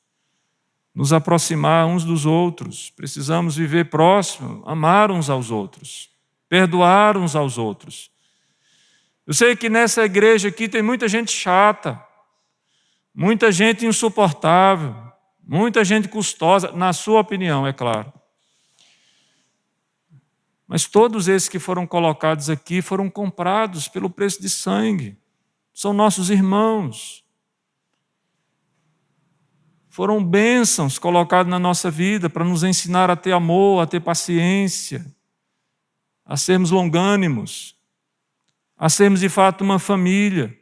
nos aproximar uns dos outros, precisamos viver próximo, amar uns aos outros, perdoar uns aos outros. Eu sei que nessa igreja aqui tem muita gente chata, muita gente insuportável, muita gente custosa, na sua opinião, é claro. Mas todos esses que foram colocados aqui foram comprados pelo preço de sangue. São nossos irmãos. Foram bênçãos colocados na nossa vida para nos ensinar a ter amor, a ter paciência, a sermos longânimos, a sermos de fato uma família,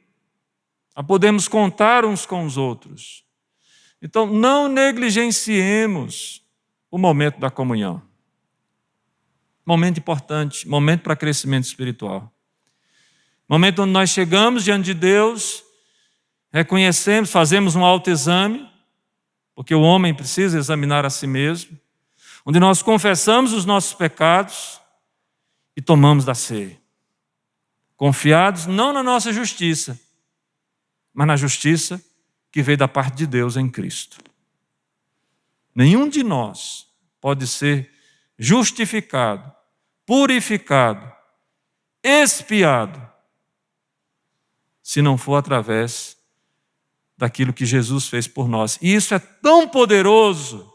a podermos contar uns com os outros. Então, não negligenciemos o momento da comunhão. Momento importante, momento para crescimento espiritual. Momento onde nós chegamos diante de Deus, reconhecemos, fazemos um autoexame, porque o homem precisa examinar a si mesmo, onde nós confessamos os nossos pecados e tomamos da ceia. Confiados não na nossa justiça, mas na justiça que veio da parte de Deus em Cristo. Nenhum de nós pode ser justificado, purificado, expiado, se não for através daquilo que Jesus fez por nós. E isso é tão poderoso,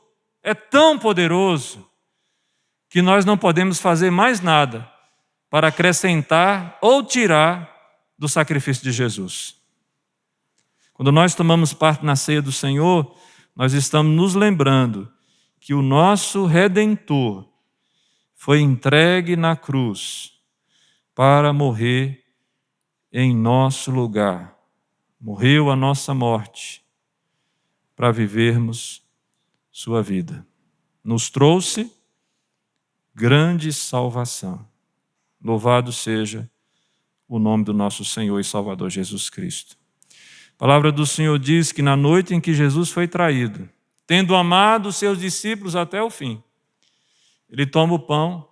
que nós não podemos fazer mais nada para acrescentar ou tirar do sacrifício de Jesus. Quando nós tomamos parte na ceia do Senhor, nós estamos nos lembrando que o nosso Redentor foi entregue na cruz para morrer em nosso lugar. Morreu a nossa morte para vivermos sua vida. Nos trouxe grande salvação. Louvado seja o nome do nosso Senhor e Salvador Jesus Cristo. A palavra do Senhor diz que na noite em que Jesus foi traído, tendo amado os seus discípulos até o fim, ele toma o pão,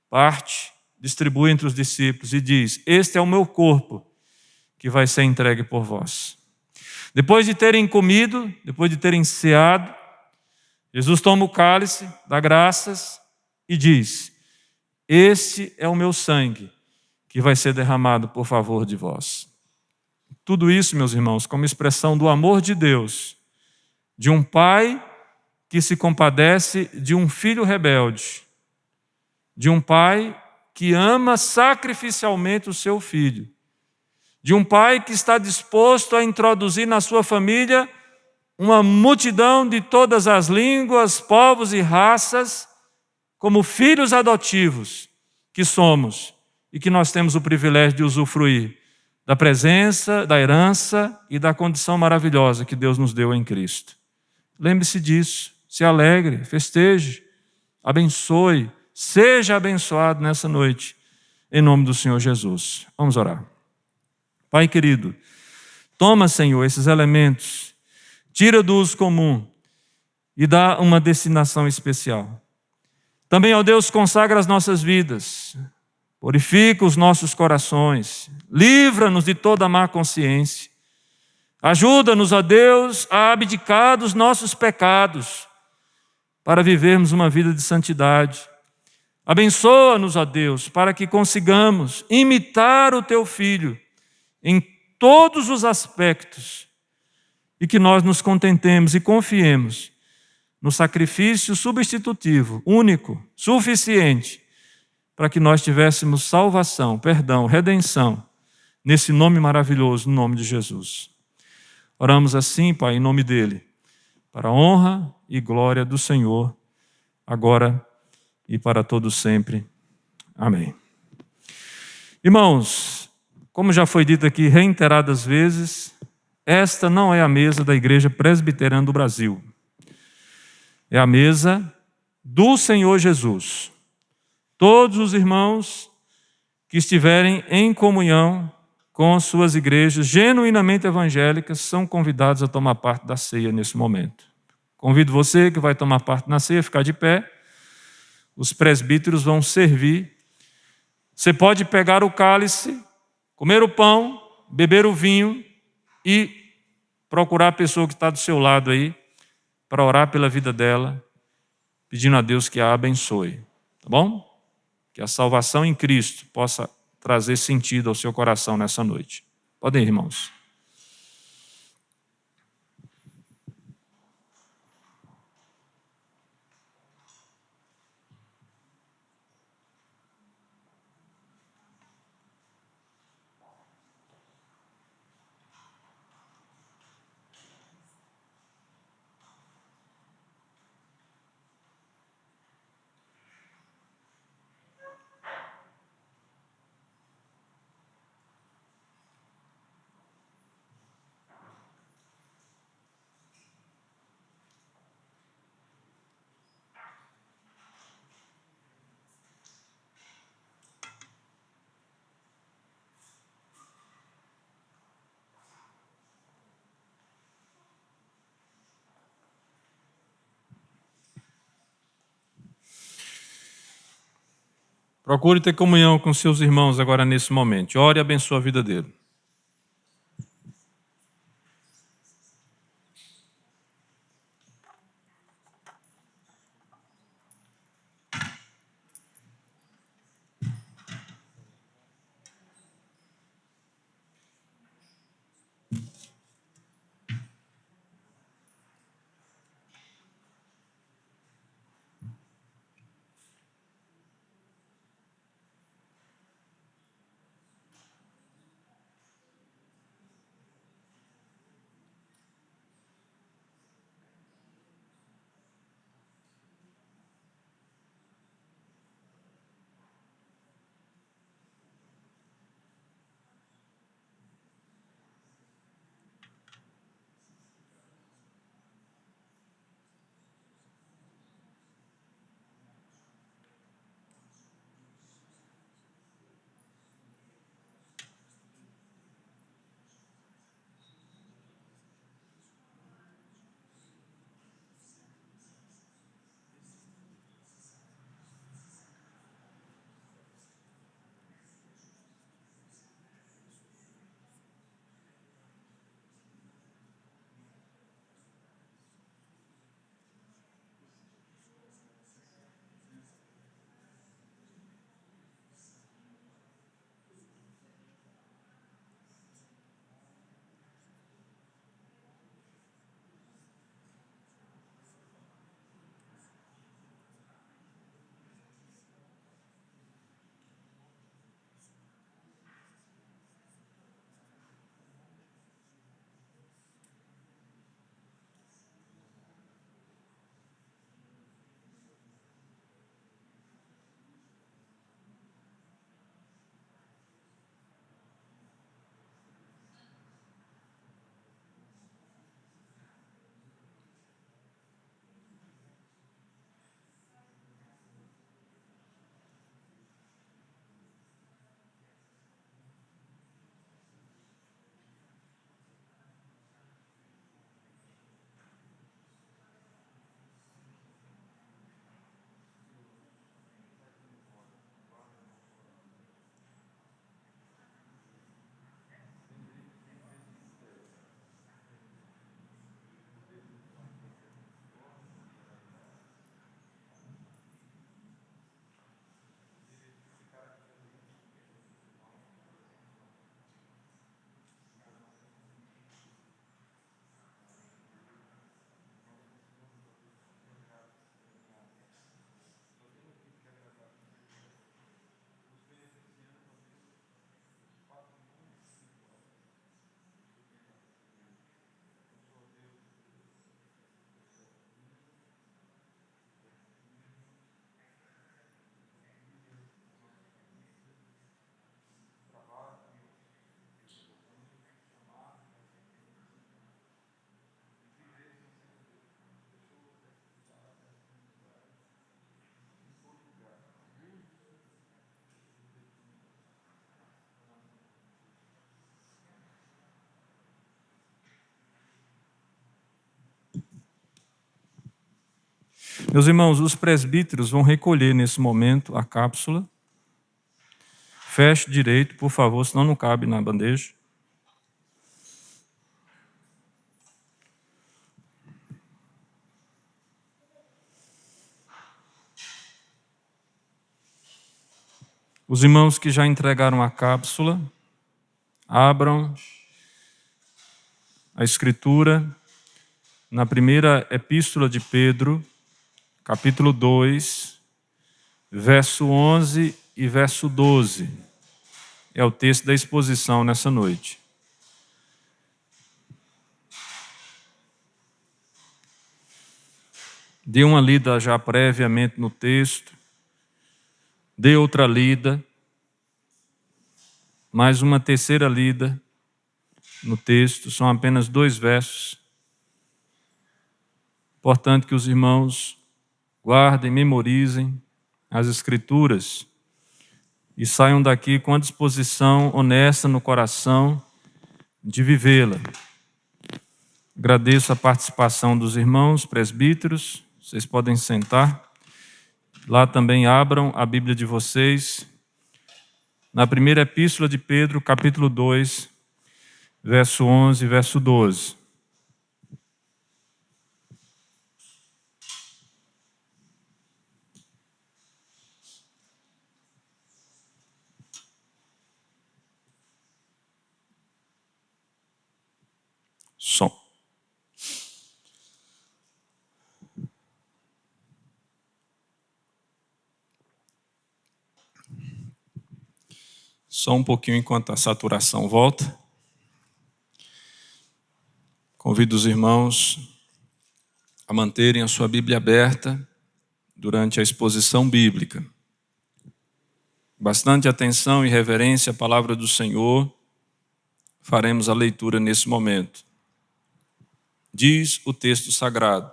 parte, distribui entre os discípulos e diz: este é o meu corpo que vai ser entregue por vós. Depois de terem comido, depois de terem ceado, Jesus toma o cálice, dá graças e diz: este é o meu sangue que vai ser derramado por favor de vós. Tudo isso, meus irmãos, como expressão do amor de Deus, de um pai que se compadece de um filho rebelde, de um pai que ama sacrificialmente o seu filho, de um pai que está disposto a introduzir na sua família uma multidão de todas as línguas, povos e raças, como filhos adotivos que somos e que nós temos o privilégio de usufruir da presença, da herança e da condição maravilhosa que Deus nos deu em Cristo. Lembre-se disso, se alegre, festeje, abençoe, seja abençoado nessa noite, em nome do Senhor Jesus. Vamos orar. Pai querido, toma, Senhor, esses elementos, tira do uso comum e dá uma destinação especial. Também, ó Deus, consagra as nossas vidas, purifica os nossos corações, livra-nos de toda má consciência, ajuda-nos, ó Deus, a abdicar dos nossos pecados, para vivermos uma vida de santidade. Abençoa-nos, ó Deus, para que consigamos imitar o Teu Filho em todos os aspectos e que nós nos contentemos e confiemos no sacrifício substitutivo, único, suficiente, para que nós tivéssemos salvação, perdão, redenção, nesse nome maravilhoso, no nome de Jesus. Oramos assim, Pai, em nome dEle, para a honra e glória do Senhor, agora e para todos sempre. Amém. Irmãos, como já foi dito aqui reiteradas vezes, esta não é a mesa da Igreja Presbiteriana do Brasil. É a mesa do Senhor Jesus. Todos os irmãos que estiverem em comunhão com as suas igrejas genuinamente evangélicas são convidados a tomar parte da ceia nesse momento. Convido você que vai tomar parte na ceia a ficar de pé. Os presbíteros vão servir. Você pode pegar o cálice, comer o pão, beber o vinho e procurar a pessoa que está do seu lado aí, para orar pela vida dela, pedindo a Deus que a abençoe. Tá bom? Que a salvação em Cristo possa trazer sentido ao seu coração nessa noite. Podem ir, irmãos. Procure ter comunhão com seus irmãos agora nesse momento. Ore e abençoe a vida dele. Meus irmãos, os presbíteros vão recolher nesse momento a cápsula. Feche direito, por favor, senão não cabe na bandeja. Os irmãos que já entregaram a cápsula, abram a Escritura na primeira epístola de Pedro, capítulo 2, verso 11 e verso 12. É o texto da exposição nessa noite. Dê uma lida já previamente no texto, dê outra lida, mais uma terceira lida no texto, são apenas 2 versos. Importante que os irmãos guardem, memorizem as Escrituras e saiam daqui com a disposição honesta no coração de vivê-la. Agradeço a participação dos irmãos presbíteros, vocês podem sentar. Lá também abram a Bíblia de vocês, na primeira epístola de Pedro, capítulo 2, verso 11 e verso 12. Som. Só um pouquinho enquanto a saturação volta. Convido os irmãos a manterem a sua Bíblia aberta durante a exposição bíblica. Bastante atenção e reverência à palavra do Senhor. Faremos a leitura nesse momento. Diz o texto sagrado: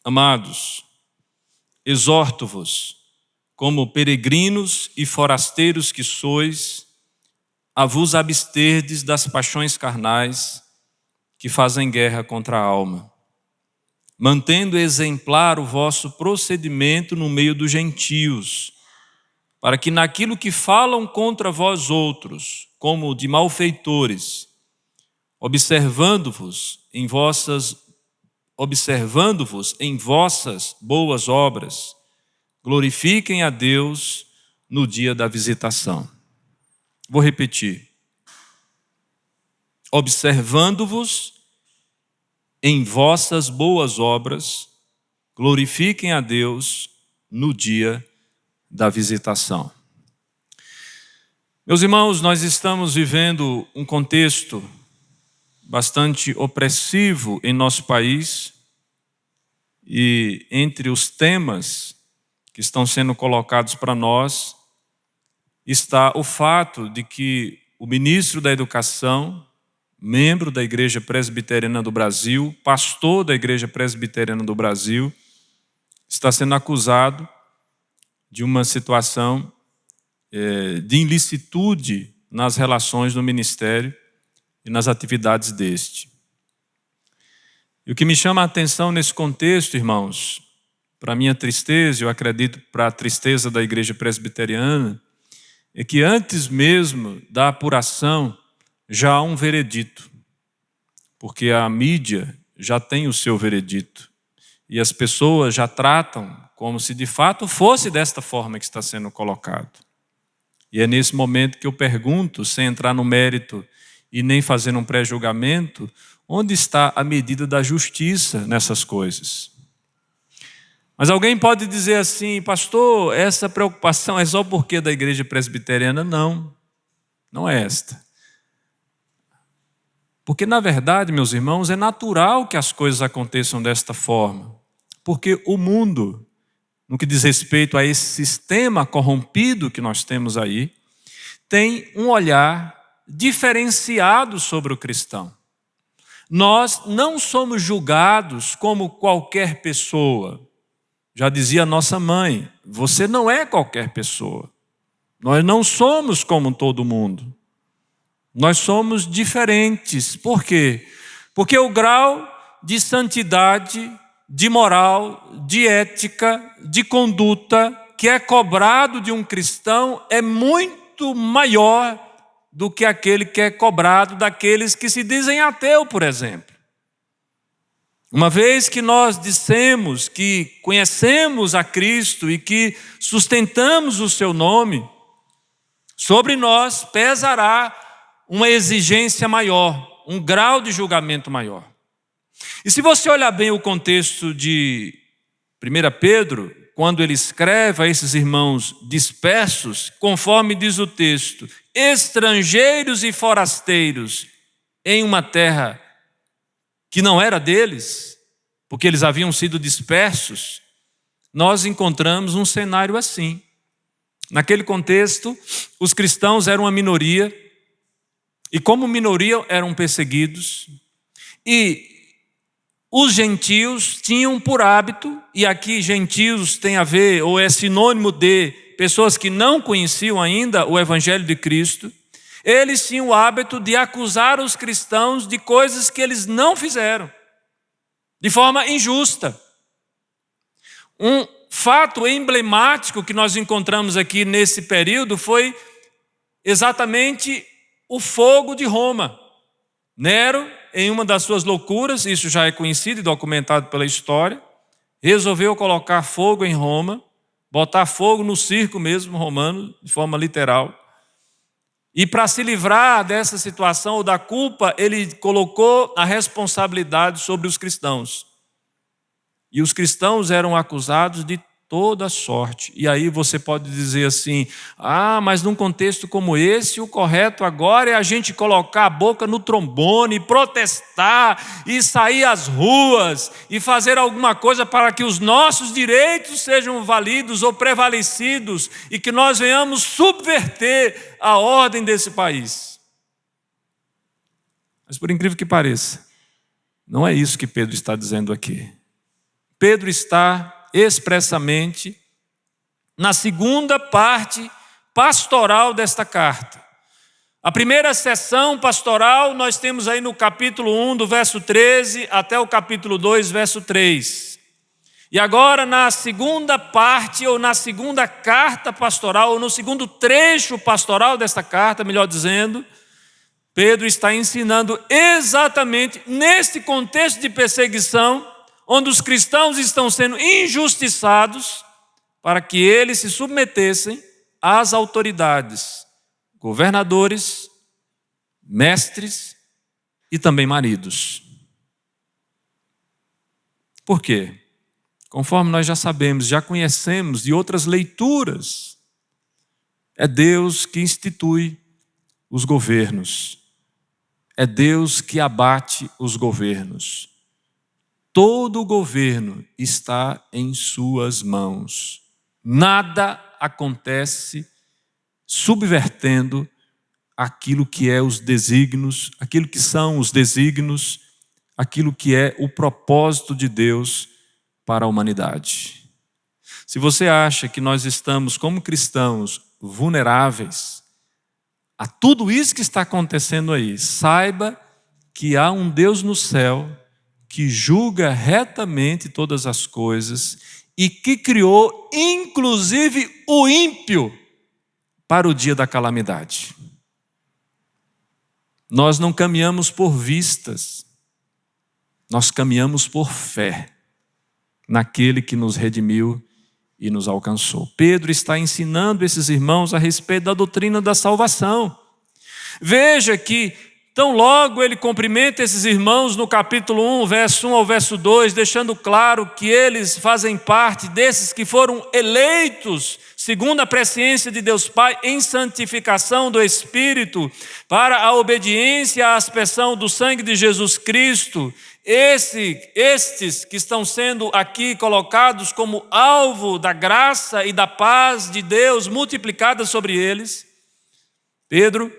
Amados, exorto-vos, como peregrinos e forasteiros que sois, a vos absterdes das paixões carnais que fazem guerra contra a alma, mantendo exemplar o vosso procedimento no meio dos gentios, para que naquilo que falam contra vós outros, como de malfeitores, observando-vos em vossas boas obras, glorifiquem a Deus no dia da visitação. Vou repetir. Observando-vos em vossas boas obras, glorifiquem a Deus no dia da visitação. Meus irmãos, nós estamos vivendo um contexto bastante opressivo em nosso país, e entre os temas que estão sendo colocados para nós está o fato de que o ministro da Educação, membro da Igreja Presbiteriana do Brasil, pastor da Igreja Presbiteriana do Brasil, está sendo acusado de uma situação de ilicitude nas relações do ministério e nas atividades deste. E o que me chama a atenção nesse contexto, irmãos, para minha tristeza, eu acredito para a tristeza da Igreja Presbiteriana, é que antes mesmo da apuração já há um veredito, porque a mídia já tem o seu veredito e as pessoas já tratam como se de fato fosse desta forma que está sendo colocado. E é nesse momento que eu pergunto, sem entrar no mérito e nem fazer um pré-julgamento, onde está a medida da justiça nessas coisas? Mas alguém pode dizer assim: pastor, essa preocupação é só porque da Igreja Presbiteriana? Não, não é esta. Porque na verdade, meus irmãos, é natural que as coisas aconteçam desta forma. Porque o mundo, no que diz respeito a esse sistema corrompido que nós temos aí, tem um olhar diferenciado sobre o cristão. Nós não somos julgados como qualquer pessoa. Já dizia nossa mãe, você não é qualquer pessoa. Nós não somos como todo mundo. Nós somos diferentes. Por quê? Porque o grau de santidade, de moral, de ética, de conduta que é cobrado de um cristão é muito maior do que aquele que é cobrado daqueles que se dizem ateu, por exemplo. Uma vez que nós dissemos que conhecemos a Cristo e que sustentamos o seu nome, sobre nós pesará uma exigência maior, um grau de julgamento maior. E se você olhar bem o contexto de 1 Pedro, quando ele escreve a esses irmãos dispersos, conforme diz o texto, estrangeiros e forasteiros em uma terra que não era deles, porque eles haviam sido dispersos, nós encontramos um cenário assim. Naquele contexto, os cristãos eram uma minoria, e como minoria eram perseguidos, e os gentios tinham por hábito, e aqui gentios tem a ver, ou é sinônimo de pessoas que não conheciam ainda o Evangelho de Cristo, eles tinham o hábito de acusar os cristãos de coisas que eles não fizeram, de forma injusta. Um fato emblemático que nós encontramos aqui nesse período foi exatamente o fogo de Roma. Nero, em uma das suas loucuras, isso já é conhecido e documentado pela história, resolveu colocar fogo em Roma, botar fogo no circo mesmo romano, de forma literal. E para se livrar dessa situação ou da culpa, ele colocou a responsabilidade sobre os cristãos. E os cristãos eram acusados de toda sorte. E aí você pode dizer assim, mas num contexto como esse, o correto agora é a gente colocar a boca no trombone, protestar e sair às ruas e fazer alguma coisa para que os nossos direitos sejam validos ou prevalecidos e que nós venhamos subverter a ordem desse país. Mas por incrível que pareça, não é isso que Pedro está dizendo aqui. Pedro está expressamente na segunda parte pastoral desta carta. A primeira sessão pastoral nós temos aí no capítulo 1, do verso 13 até o capítulo 2, verso 3. E agora na segunda parte, ou na segunda carta pastoral, ou no segundo trecho pastoral desta carta, melhor dizendo, Pedro está ensinando exatamente neste contexto de perseguição, onde os cristãos estão sendo injustiçados, para que eles se submetessem às autoridades, governadores, mestres e também maridos. Por quê? Conforme nós já sabemos, já conhecemos de outras leituras, é Deus que institui os governos, é Deus que abate os governos. Todo o governo está em suas mãos. Nada acontece subvertendo aquilo que é os desígnios, aquilo que são os desígnios, aquilo que é o propósito de Deus para a humanidade. Se você acha que nós estamos, como cristãos, vulneráveis a tudo isso que está acontecendo aí, saiba que há um Deus no céu que julga retamente todas as coisas e que criou inclusive o ímpio para o dia da calamidade. Nós não caminhamos por vistas, nós caminhamos por fé naquele que nos redimiu e nos alcançou. Pedro está ensinando esses irmãos a respeito da doutrina da salvação. Veja que tão logo ele cumprimenta esses irmãos no capítulo 1, verso 1 ao verso 2, deixando claro que eles fazem parte desses que foram eleitos, segundo a presciência de Deus Pai, em santificação do Espírito, para a obediência à aspersão do sangue de Jesus Cristo. Estes que estão sendo aqui colocados como alvo da graça e da paz de Deus multiplicada sobre eles. Pedro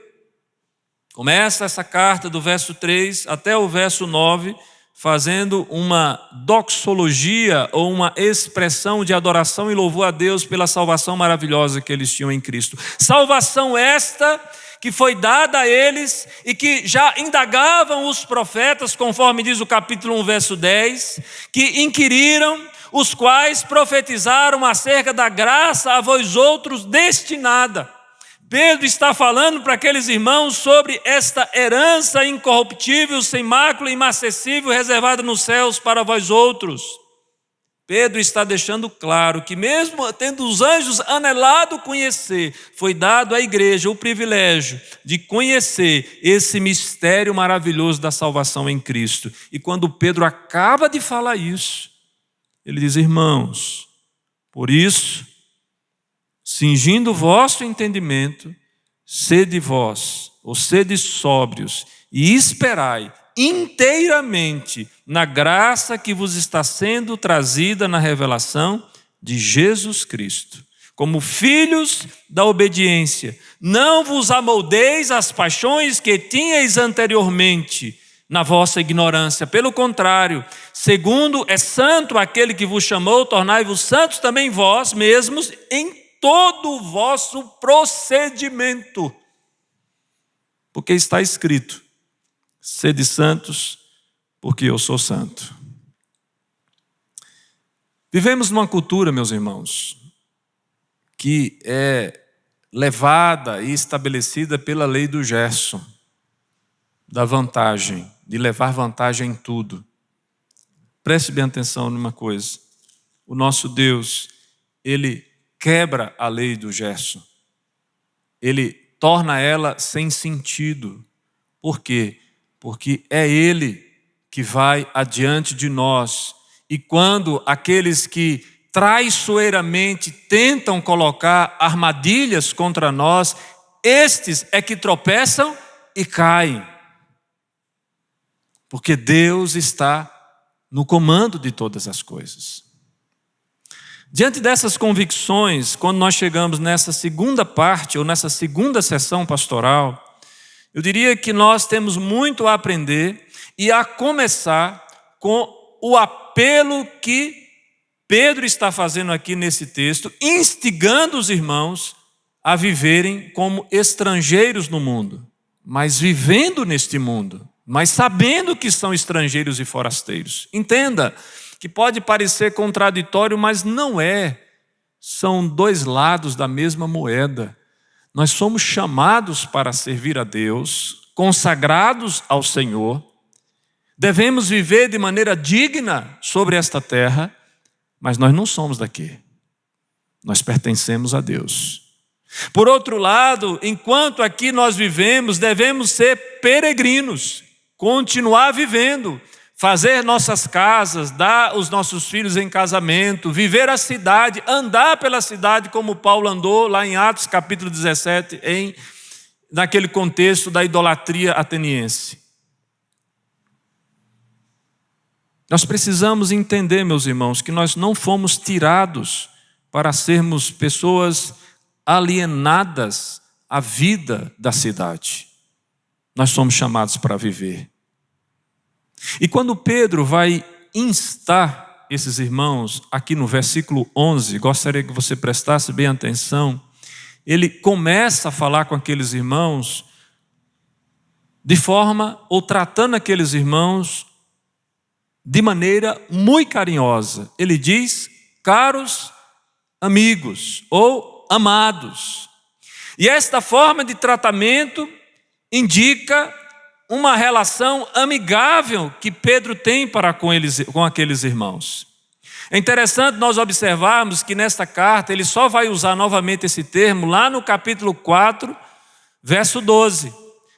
começa essa carta do verso 3 até o verso 9, fazendo uma doxologia ou uma expressão de adoração e louvor a Deus pela salvação maravilhosa que eles tinham em Cristo. Salvação esta que foi dada a eles e que já indagavam os profetas, conforme diz o capítulo 1, verso 10, que inquiriram, os quais profetizaram acerca da graça a vós outros destinada, Pedro está falando para aqueles irmãos sobre esta herança incorruptível, sem mácula, inacessível, reservada nos céus para vós outros. Pedro está deixando claro que mesmo tendo os anjos anelado conhecer, foi dado à igreja o privilégio de conhecer esse mistério maravilhoso da salvação em Cristo. E quando Pedro acaba de falar isso, ele diz: irmãos, por isso, cingindo o vosso entendimento, sede vós, ou sede sóbrios, e esperai inteiramente na graça que vos está sendo trazida na revelação de Jesus Cristo. Como filhos da obediência, não vos amoldeis às paixões que tinhais anteriormente na vossa ignorância. Pelo contrário, segundo é santo aquele que vos chamou, tornai-vos santos também vós mesmos em todo o vosso procedimento. Porque está escrito: sede santos, porque eu sou santo. Vivemos numa cultura, meus irmãos, que é levada e estabelecida pela lei do Gerson, da vantagem, de levar vantagem em tudo. Preste bem atenção numa coisa: o nosso Deus, Ele quebra a lei do Gerson. Ele torna ela sem sentido. Por quê? Porque é Ele que vai adiante de nós. E quando aqueles que traiçoeiramente tentam colocar armadilhas contra nós, estes é que tropeçam e caem. Porque Deus está no comando de todas as coisas. Diante dessas convicções, quando nós chegamos nessa segunda parte, ou nessa segunda sessão pastoral, eu diria que nós temos muito a aprender e a começar com o apelo que Pedro está fazendo aqui nesse texto, instigando os irmãos a viverem como estrangeiros no mundo, mas vivendo neste mundo, mas sabendo que são estrangeiros e forasteiros. Entenda que pode parecer contraditório, mas não é. São dois lados da mesma moeda. Nós somos chamados para servir a Deus, consagrados ao Senhor. Devemos viver de maneira digna sobre esta terra, mas nós não somos daqui. Nós pertencemos a Deus. Por outro lado, enquanto aqui nós vivemos, devemos ser peregrinos, continuar vivendo, fazer nossas casas, dar os nossos filhos em casamento, viver a cidade, andar pela cidade como Paulo andou lá em Atos capítulo 17, naquele contexto da idolatria ateniense. Nós precisamos entender, meus irmãos, que nós não fomos tirados para sermos pessoas alienadas à vida da cidade. Nós somos chamados para viver. E quando Pedro vai instar esses irmãos, aqui no versículo 11, gostaria que você prestasse bem atenção, ele começa a falar com aqueles irmãos de forma, ou tratando aqueles irmãos de maneira muito carinhosa. Ele diz: caros amigos, ou amados. E esta forma de tratamento indica uma relação amigável que Pedro tem para com aqueles irmãos. É interessante nós observarmos que nesta carta ele só vai usar novamente esse termo lá no capítulo 4, verso 12,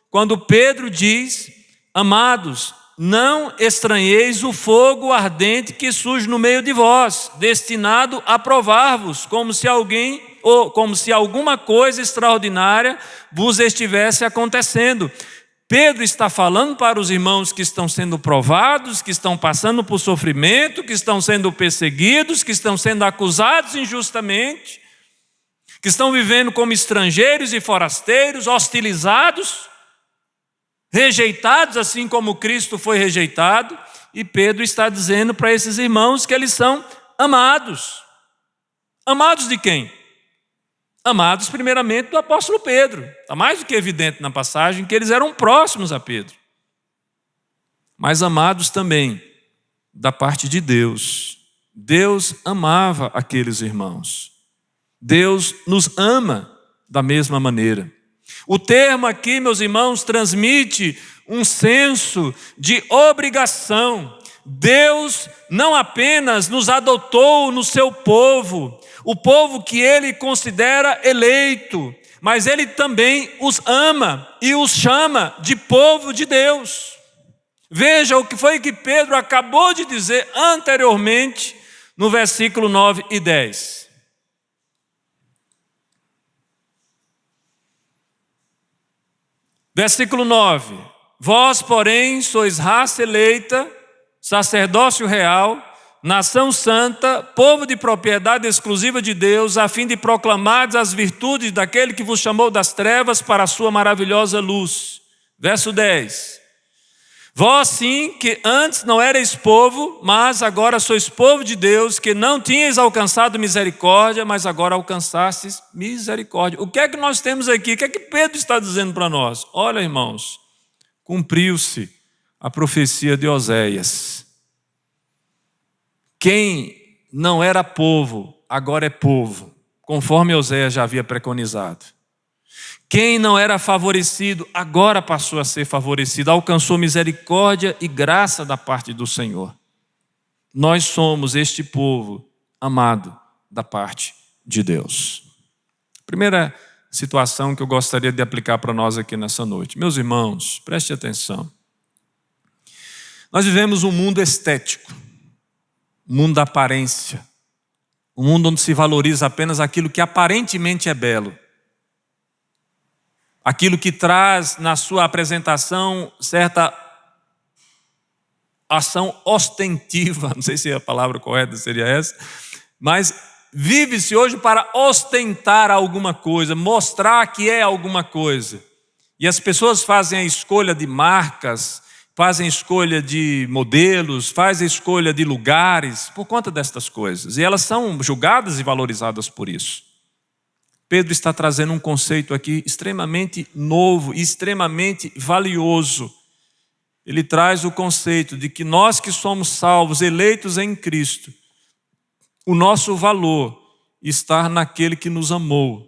quando Pedro diz: amados, não estranheis o fogo ardente que surge no meio de vós, destinado a provar-vos, como se alguma coisa extraordinária vos estivesse acontecendo. Pedro está falando para os irmãos que estão sendo provados, que estão passando por sofrimento, que estão sendo perseguidos, que estão sendo acusados injustamente, que estão vivendo como estrangeiros e forasteiros, hostilizados, rejeitados, assim como Cristo foi rejeitado. E Pedro está dizendo para esses irmãos que eles são amados. Amados de quem? Amados primeiramente do apóstolo Pedro. Está mais do que evidente na passagem que eles eram próximos a Pedro. Mas amados também da parte de Deus. Deus amava aqueles irmãos. Deus nos ama da mesma maneira. O termo aqui, meus irmãos, transmite um senso de obrigação. Deus não apenas nos adotou no seu povo, o povo que Ele considera eleito, mas Ele também os ama e os chama de povo de Deus. Veja o que foi que Pedro acabou de dizer anteriormente no versículo 9 e 10. Versículo 9: Vós, porém, sois raça eleita, sacerdócio real, nação santa, povo de propriedade exclusiva de Deus, a fim de proclamar as virtudes daquele que vos chamou das trevas para a sua maravilhosa luz. Verso 10: Vós sim, que antes não erais povo, mas agora sois povo de Deus, que não tinhais alcançado misericórdia, mas agora alcançastes misericórdia. O que é que nós temos aqui? O que é que Pedro está dizendo para nós? Olha, irmãos, cumpriu-se a profecia de Oséias. Quem não era povo, agora é povo, conforme Oséias já havia preconizado. Quem não era favorecido, agora passou a ser favorecido, alcançou misericórdia e graça da parte do Senhor. Nós somos este povo amado da parte de Deus. Primeira situação que eu gostaria de aplicar para nós aqui nessa noite. Meus irmãos, preste atenção. Nós vivemos um mundo estético, um mundo da aparência, um mundo onde se valoriza apenas aquilo que aparentemente é belo. Aquilo que traz na sua apresentação certa ação ostentiva, não sei se a palavra correta seria essa, mas vive-se hoje para ostentar alguma coisa, mostrar que é alguma coisa. E as pessoas fazem a escolha de marcas, fazem a escolha de modelos, fazem a escolha de lugares por conta destas coisas. E elas são julgadas e valorizadas por isso. Pedro está trazendo um conceito aqui extremamente novo e extremamente valioso. Ele traz o conceito de que nós que somos salvos, eleitos em Cristo, o nosso valor está naquele que nos amou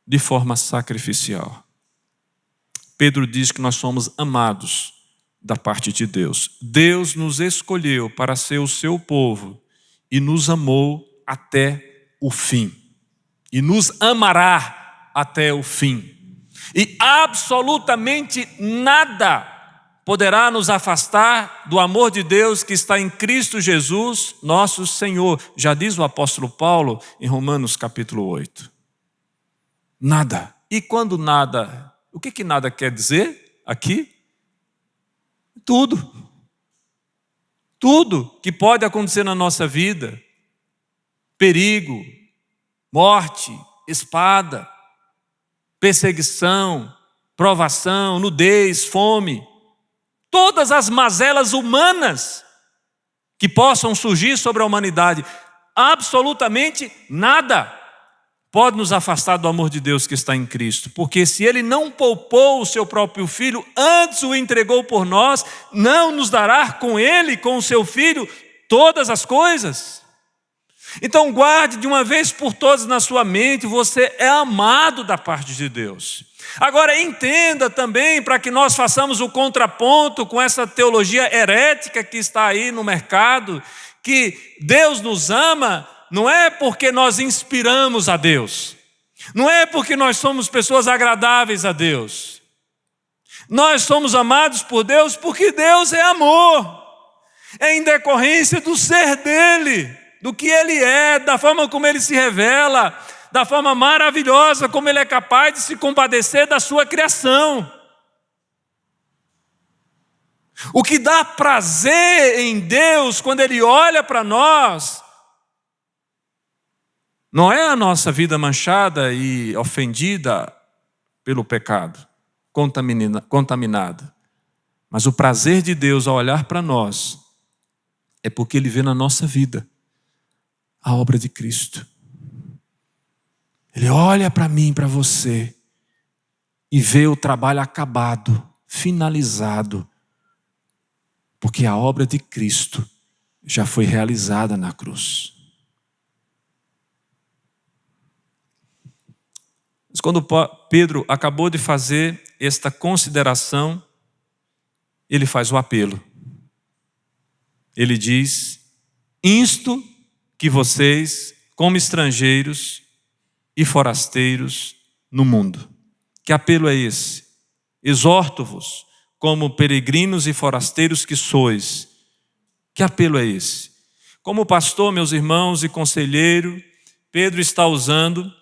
de forma sacrificial. Pedro diz que nós somos amados da parte de Deus. Deus nos escolheu para ser o seu povo e nos amou até o fim. E nos amará até o fim. E absolutamente nada poderá nos afastar do amor de Deus que está em Cristo Jesus, nosso Senhor. Já diz o apóstolo Paulo em Romanos capítulo 8. Nada. E quando nada, o que nada quer dizer aqui? Tudo. Tudo que pode acontecer na nossa vida. Perigo, morte, espada, perseguição, provação, nudez, fome, todas as mazelas humanas que possam surgir sobre a humanidade, absolutamente nada pode nos afastar do amor de Deus que está em Cristo, porque se Ele não poupou o seu próprio Filho, antes o entregou por nós, não nos dará com Ele, com o seu Filho, todas as coisas? Então guarde de uma vez por todas na sua mente, você é amado da parte de Deus. Agora entenda também, para que nós façamos o contraponto com essa teologia herética que está aí no mercado, que Deus nos ama, não é porque nós inspiramos a Deus, não é porque nós somos pessoas agradáveis a Deus. Nós somos amados por Deus porque Deus é amor, é em decorrência do ser dele, do que Ele é, da forma como Ele se revela, da forma maravilhosa como Ele é capaz de se compadecer da sua criação. O que dá prazer em Deus quando Ele olha para nós, não é a nossa vida manchada e ofendida pelo pecado, contaminada, mas o prazer de Deus ao olhar para nós é porque Ele vê na nossa vida a obra de Cristo. Ele olha para mim, para você, e vê o trabalho acabado, finalizado, porque a obra de Cristo já foi realizada na cruz. Mas quando Pedro acabou de fazer esta consideração, ele faz o apelo. Ele diz: insto que vocês, como estrangeiros e forasteiros no mundo. Que apelo é esse? Exorto-vos, como peregrinos e forasteiros que sois. Que apelo é esse? Como pastor, meus irmãos, e conselheiro, Pedro está usando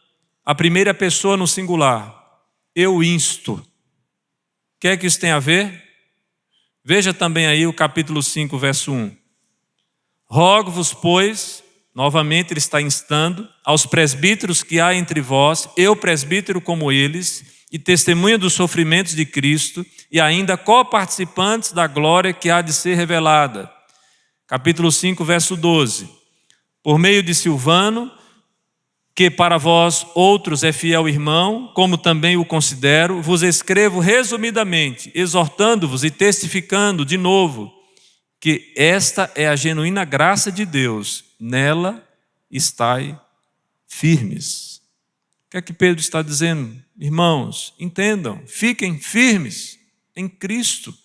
a primeira pessoa no singular. Eu insto. O que é que isso tem a ver? Veja também aí o capítulo 5, verso 1. Rogo-vos, pois, novamente ele está instando, aos presbíteros que há entre vós, eu presbítero como eles, e testemunha dos sofrimentos de Cristo, e ainda coparticipantes da glória que há de ser revelada. Capítulo 5, verso 12. Por meio de Silvano, que para vós outros é fiel irmão, como também o considero, vos escrevo resumidamente, exortando-vos e testificando de novo, que esta é a genuína graça de Deus, nela estai firmes. O que é que Pedro está dizendo? Irmãos, entendam, fiquem firmes em Cristo.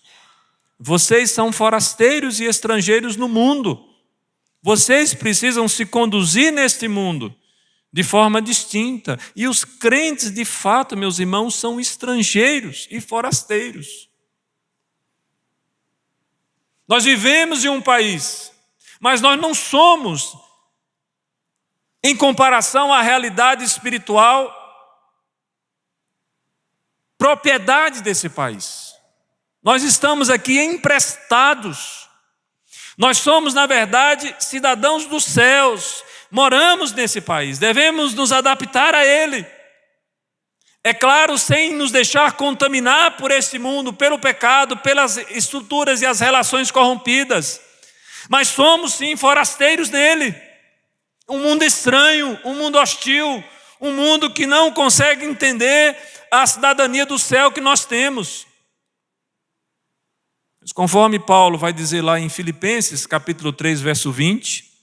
Vocês são forasteiros e estrangeiros no mundo. Vocês precisam se conduzir neste mundo de forma distinta. E os crentes, de fato, meus irmãos, são estrangeiros e forasteiros. Nós vivemos em um país, mas nós não somos, em comparação à realidade espiritual, propriedade desse país. Nós estamos aqui emprestados. Nós somos, na verdade, cidadãos dos céus. Moramos nesse país, devemos nos adaptar a ele. É claro, sem nos deixar contaminar por este mundo, pelo pecado, pelas estruturas e as relações corrompidas. Mas somos sim forasteiros nele. Um mundo estranho, um mundo hostil, um mundo que não consegue entender a cidadania do céu que nós temos. Mas conforme Paulo vai dizer lá em Filipenses, capítulo 3, verso 20,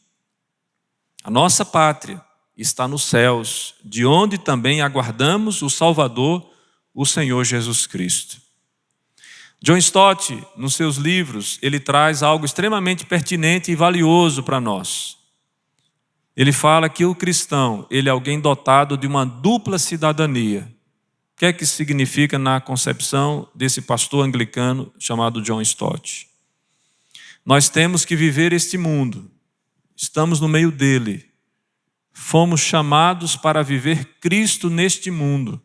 a nossa pátria está nos céus, de onde também aguardamos o Salvador, o Senhor Jesus Cristo. John Stott, nos seus livros, ele traz algo extremamente pertinente e valioso para nós. Ele fala que o cristão, ele é alguém dotado de uma dupla cidadania. O que é que significa na concepção desse pastor anglicano chamado John Stott? Nós temos que viver este mundo. Estamos no meio dele. Fomos chamados para viver Cristo neste mundo.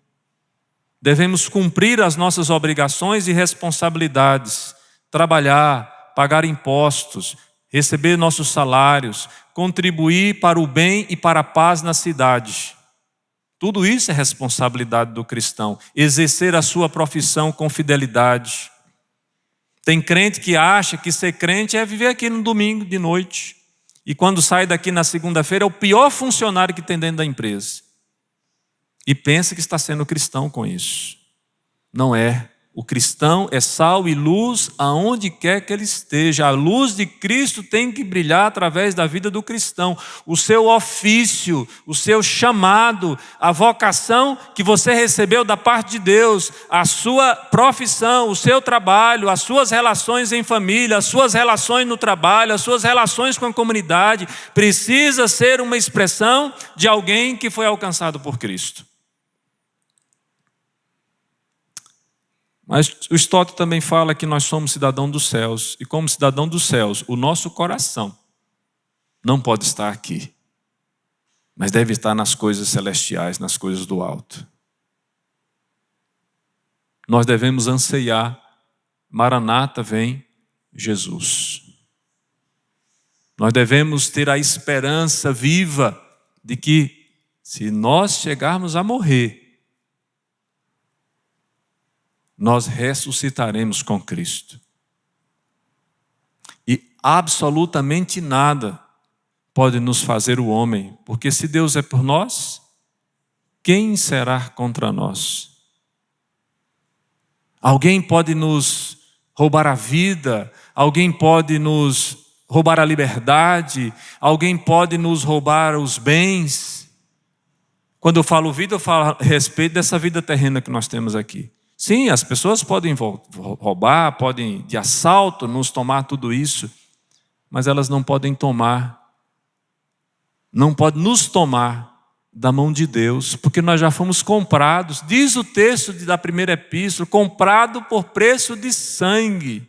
Devemos cumprir as nossas obrigações e responsabilidades, trabalhar, pagar impostos, receber nossos salários, contribuir para o bem e para a paz na cidade. Tudo isso é responsabilidade do cristão. Exercer a sua profissão com fidelidade. Tem crente que acha que ser crente é viver aqui no domingo de noite. E quando sai daqui na segunda-feira é o pior funcionário que tem dentro da empresa. E pensa que está sendo cristão com isso. Não é. O cristão é sal e luz aonde quer que ele esteja. A luz de Cristo tem que brilhar através da vida do cristão. O seu ofício, o seu chamado, a vocação que você recebeu da parte de Deus, a sua profissão, o seu trabalho, as suas relações em família, as suas relações no trabalho, as suas relações com a comunidade, precisa ser uma expressão de alguém que foi alcançado por Cristo. Mas o Stott também fala que nós somos cidadãos dos céus. E como cidadão dos céus, o nosso coração não pode estar aqui. Mas deve estar nas coisas celestiais, nas coisas do alto. Nós devemos anseiar. Maranata, vem Jesus. Nós devemos ter a esperança viva de que se nós chegarmos a morrer, nós ressuscitaremos com Cristo. E absolutamente nada pode nos fazer o homem, porque se Deus é por nós, quem será contra nós? Alguém pode nos roubar a vida, alguém pode nos roubar a liberdade, alguém pode nos roubar os bens. Quando eu falo vida, eu falo a respeito dessa vida terrena que nós temos aqui. Sim, as pessoas podem roubar, podem de assalto nos tomar tudo isso, mas elas não podem nos tomar da mão de Deus, porque nós já fomos comprados, diz o texto da primeira epístola, comprado por preço de sangue,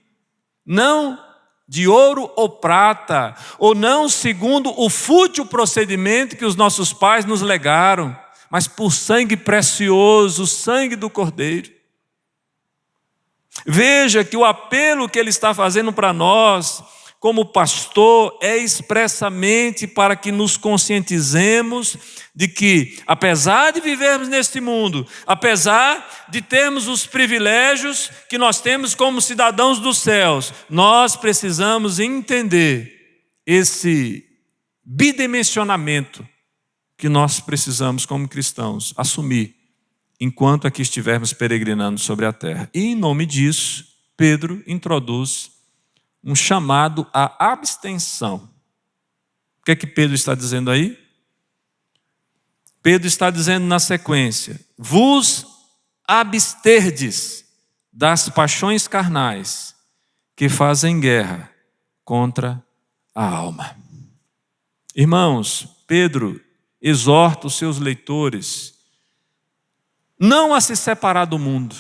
não de ouro ou prata, ou não segundo o fútil procedimento que os nossos pais nos legaram, mas por sangue precioso, o sangue do Cordeiro. Veja que o apelo que ele está fazendo para nós, como pastor, é expressamente para que nos conscientizemos de que, apesar de vivermos neste mundo, apesar de termos os privilégios que nós temos como cidadãos dos céus, nós precisamos entender esse bidimensionamento que nós precisamos, como cristãos, assumir enquanto aqui estivermos peregrinando sobre a terra. E, em nome disso, Pedro introduz um chamado à abstenção. O que é que Pedro está dizendo aí? Pedro está dizendo na sequência: vos absterdes das paixões carnais que fazem guerra contra a alma. Irmãos, Pedro exorta os seus leitores não a se separar do mundo.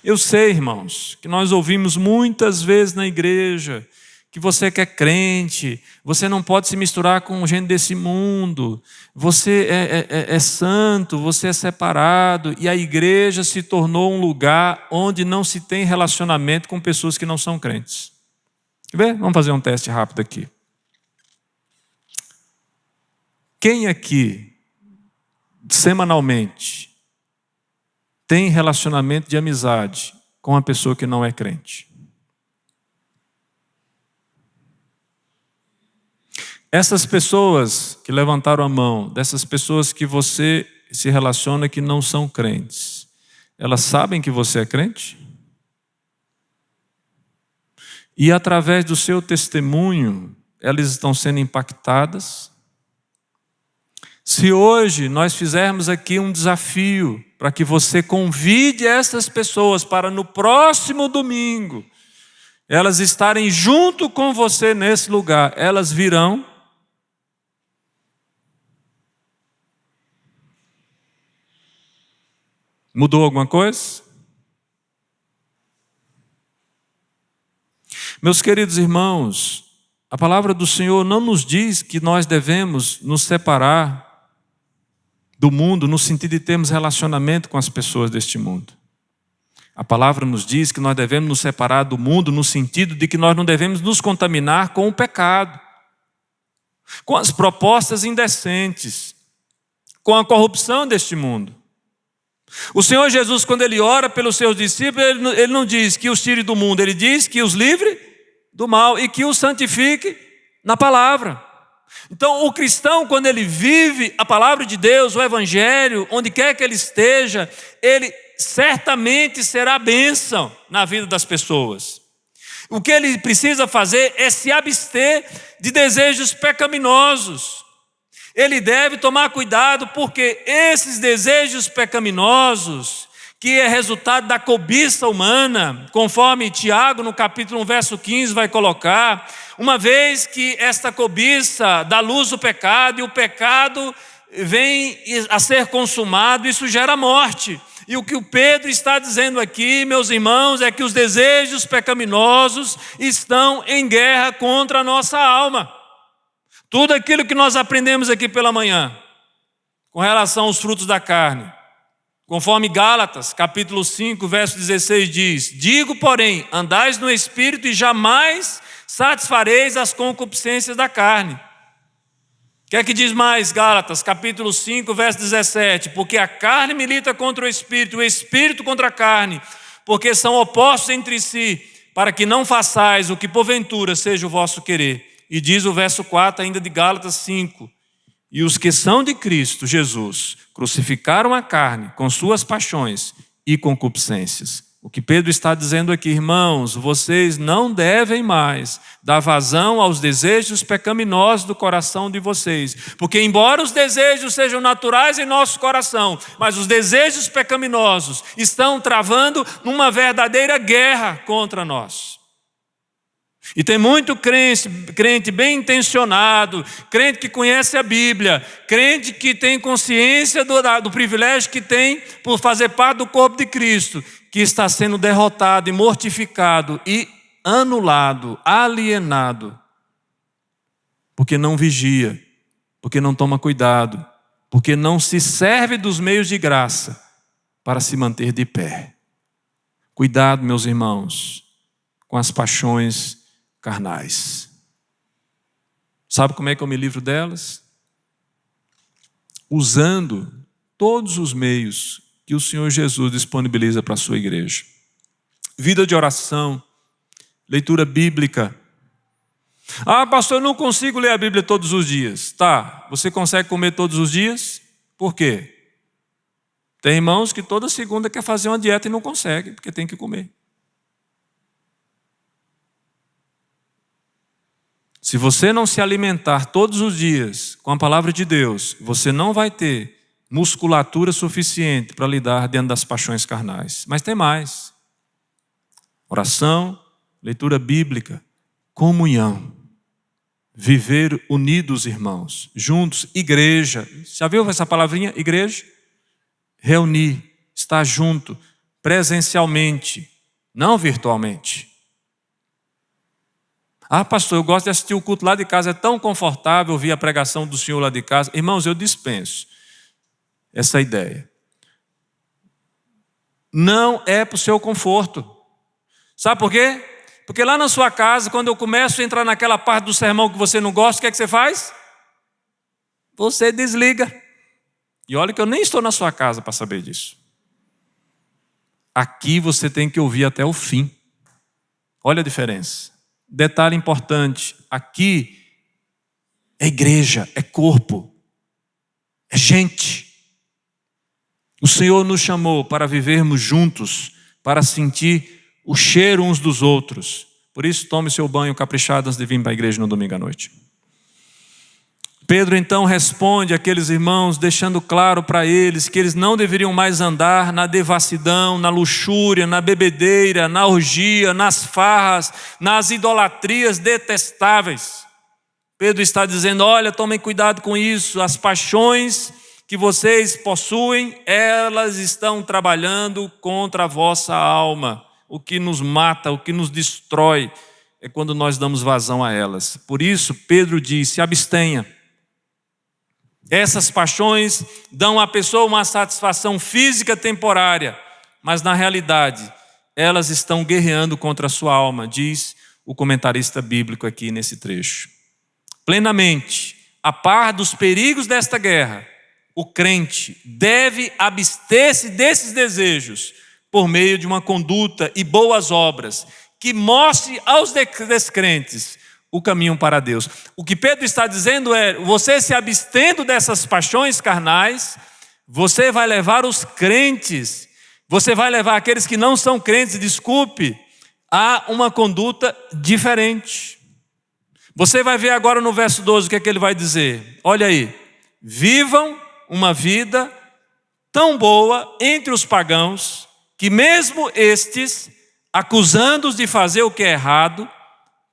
Eu sei, irmãos, que nós ouvimos muitas vezes na igreja que você que é crente, você não pode se misturar com gente desse mundo, você é santo, você é separado, e a igreja se tornou um lugar onde não se tem relacionamento com pessoas que não são crentes. Quer ver? Vamos fazer um teste rápido aqui. Quem aqui, semanalmente, tem relacionamento de amizade com uma pessoa que não é crente? Essas pessoas que levantaram a mão, dessas pessoas que você se relaciona que não são crentes, elas sabem que você é crente? E através do seu testemunho, elas estão sendo impactadas? Se hoje nós fizermos aqui um desafio para que você convide essas pessoas para no próximo domingo elas estarem junto com você nesse lugar, elas virão? Mudou alguma coisa? Meus queridos irmãos, a palavra do Senhor não nos diz que nós devemos nos separar do mundo no sentido de termos relacionamento com as pessoas deste mundo. A palavra nos diz que nós devemos nos separar do mundo no sentido de que nós não devemos nos contaminar com o pecado, com as propostas indecentes, com a corrupção deste mundo. O Senhor Jesus, quando Ele ora pelos seus discípulos, Ele não diz que os tire do mundo, Ele diz que os livre do mal e que os santifique na palavra. Então, o cristão, quando ele vive a palavra de Deus, o evangelho, onde quer que ele esteja, ele certamente será bênção na vida das pessoas. O que ele precisa fazer é se abster de desejos pecaminosos. Ele deve tomar cuidado, porque esses desejos pecaminosos, que é resultado da cobiça humana, conforme Tiago no capítulo 1, verso 15 vai colocar, uma vez que esta cobiça dá luz ao pecado, e o pecado vem a ser consumado, isso gera morte. E o que o Pedro está dizendo aqui, meus irmãos, é que os desejos pecaminosos estão em guerra contra a nossa alma. Tudo aquilo que nós aprendemos aqui pela manhã, com relação aos frutos da carne, conforme Gálatas, capítulo 5, verso 16 diz: digo, porém, andais no Espírito e jamais satisfareis as concupiscências da carne. O que é que diz mais Gálatas, capítulo 5, verso 17? Porque a carne milita contra o Espírito contra a carne, porque são opostos entre si, para que não façais o que porventura seja o vosso querer. E diz o verso 4 ainda de Gálatas 5: e os que são de Cristo Jesus crucificaram a carne com suas paixões e concupiscências. O que Pedro está dizendo aqui, irmãos, vocês não devem mais dar vazão aos desejos pecaminosos do coração de vocês. Porque embora os desejos sejam naturais em nosso coração, mas os desejos pecaminosos estão travando uma verdadeira guerra contra nós. E tem muito crente bem intencionado, crente que conhece a Bíblia, crente que tem consciência do privilégio que tem por fazer parte do corpo de Cristo, que está sendo derrotado e mortificado e anulado, alienado, porque não vigia, porque não toma cuidado, porque não se serve dos meios de graça para se manter de pé. Cuidado, meus irmãos, com as paixões carnais. Sabe como é que eu me livro delas? Usando todos os meios que o Senhor Jesus disponibiliza para a sua igreja. Vida de oração, leitura bíblica. Ah, pastor, eu não consigo ler a Bíblia todos os dias. Tá, você consegue comer todos os dias? Por quê? Tem irmãos que toda segunda quer fazer uma dieta e não consegue, porque tem que comer. Se você não se alimentar todos os dias com a palavra de Deus, você não vai ter musculatura suficiente para lidar diante das paixões carnais. Mas tem mais. Oração, leitura bíblica, comunhão. Viver unidos, irmãos, juntos, igreja. Já viu essa palavrinha, igreja? Reunir, estar junto, presencialmente, não virtualmente. Ah, pastor, eu gosto de assistir o culto lá de casa, é tão confortável ouvir a pregação do Senhor lá de casa. Irmãos, eu dispenso essa ideia. Não é para o seu conforto. Sabe por quê? Porque lá na sua casa, quando eu começo a entrar naquela parte do sermão que você não gosta, o que é que você faz? Você desliga. E olha que eu nem estou na sua casa para saber disso. Aqui você tem que ouvir até o fim. Olha a diferença. Detalhe importante, aqui é igreja, é corpo, é gente. O Senhor nos chamou para vivermos juntos, para sentir o cheiro uns dos outros. Por isso, tome seu banho caprichado antes de vir para a igreja no domingo à noite. Pedro então responde àqueles irmãos, deixando claro para eles que eles não deveriam mais andar na devassidão, na luxúria, na bebedeira, na orgia, nas farras, nas idolatrias detestáveis. Pedro está dizendo, olha, tomem cuidado com isso, as paixões que vocês possuem, elas estão trabalhando contra a vossa alma. O que nos mata, o que nos destrói, é quando nós damos vazão a elas. Por isso, Pedro diz, se abstenha. Essas paixões dão à pessoa uma satisfação física temporária, mas na realidade, elas estão guerreando contra a sua alma, diz o comentarista bíblico aqui nesse trecho. Plenamente, a par dos perigos desta guerra, o crente deve abster-se desses desejos por meio de uma conduta e boas obras que mostre aos descrentes o caminho para Deus. O que Pedro está dizendo é, você se abstendo dessas paixões carnais, você vai levar os crentes, você vai levar aqueles que não são crentes, desculpe, a uma conduta diferente. Você vai ver agora no verso 12 o que é que ele vai dizer. Olha aí, vivam uma vida tão boa entre os pagãos, que mesmo estes, acusando-os de fazer o que é errado,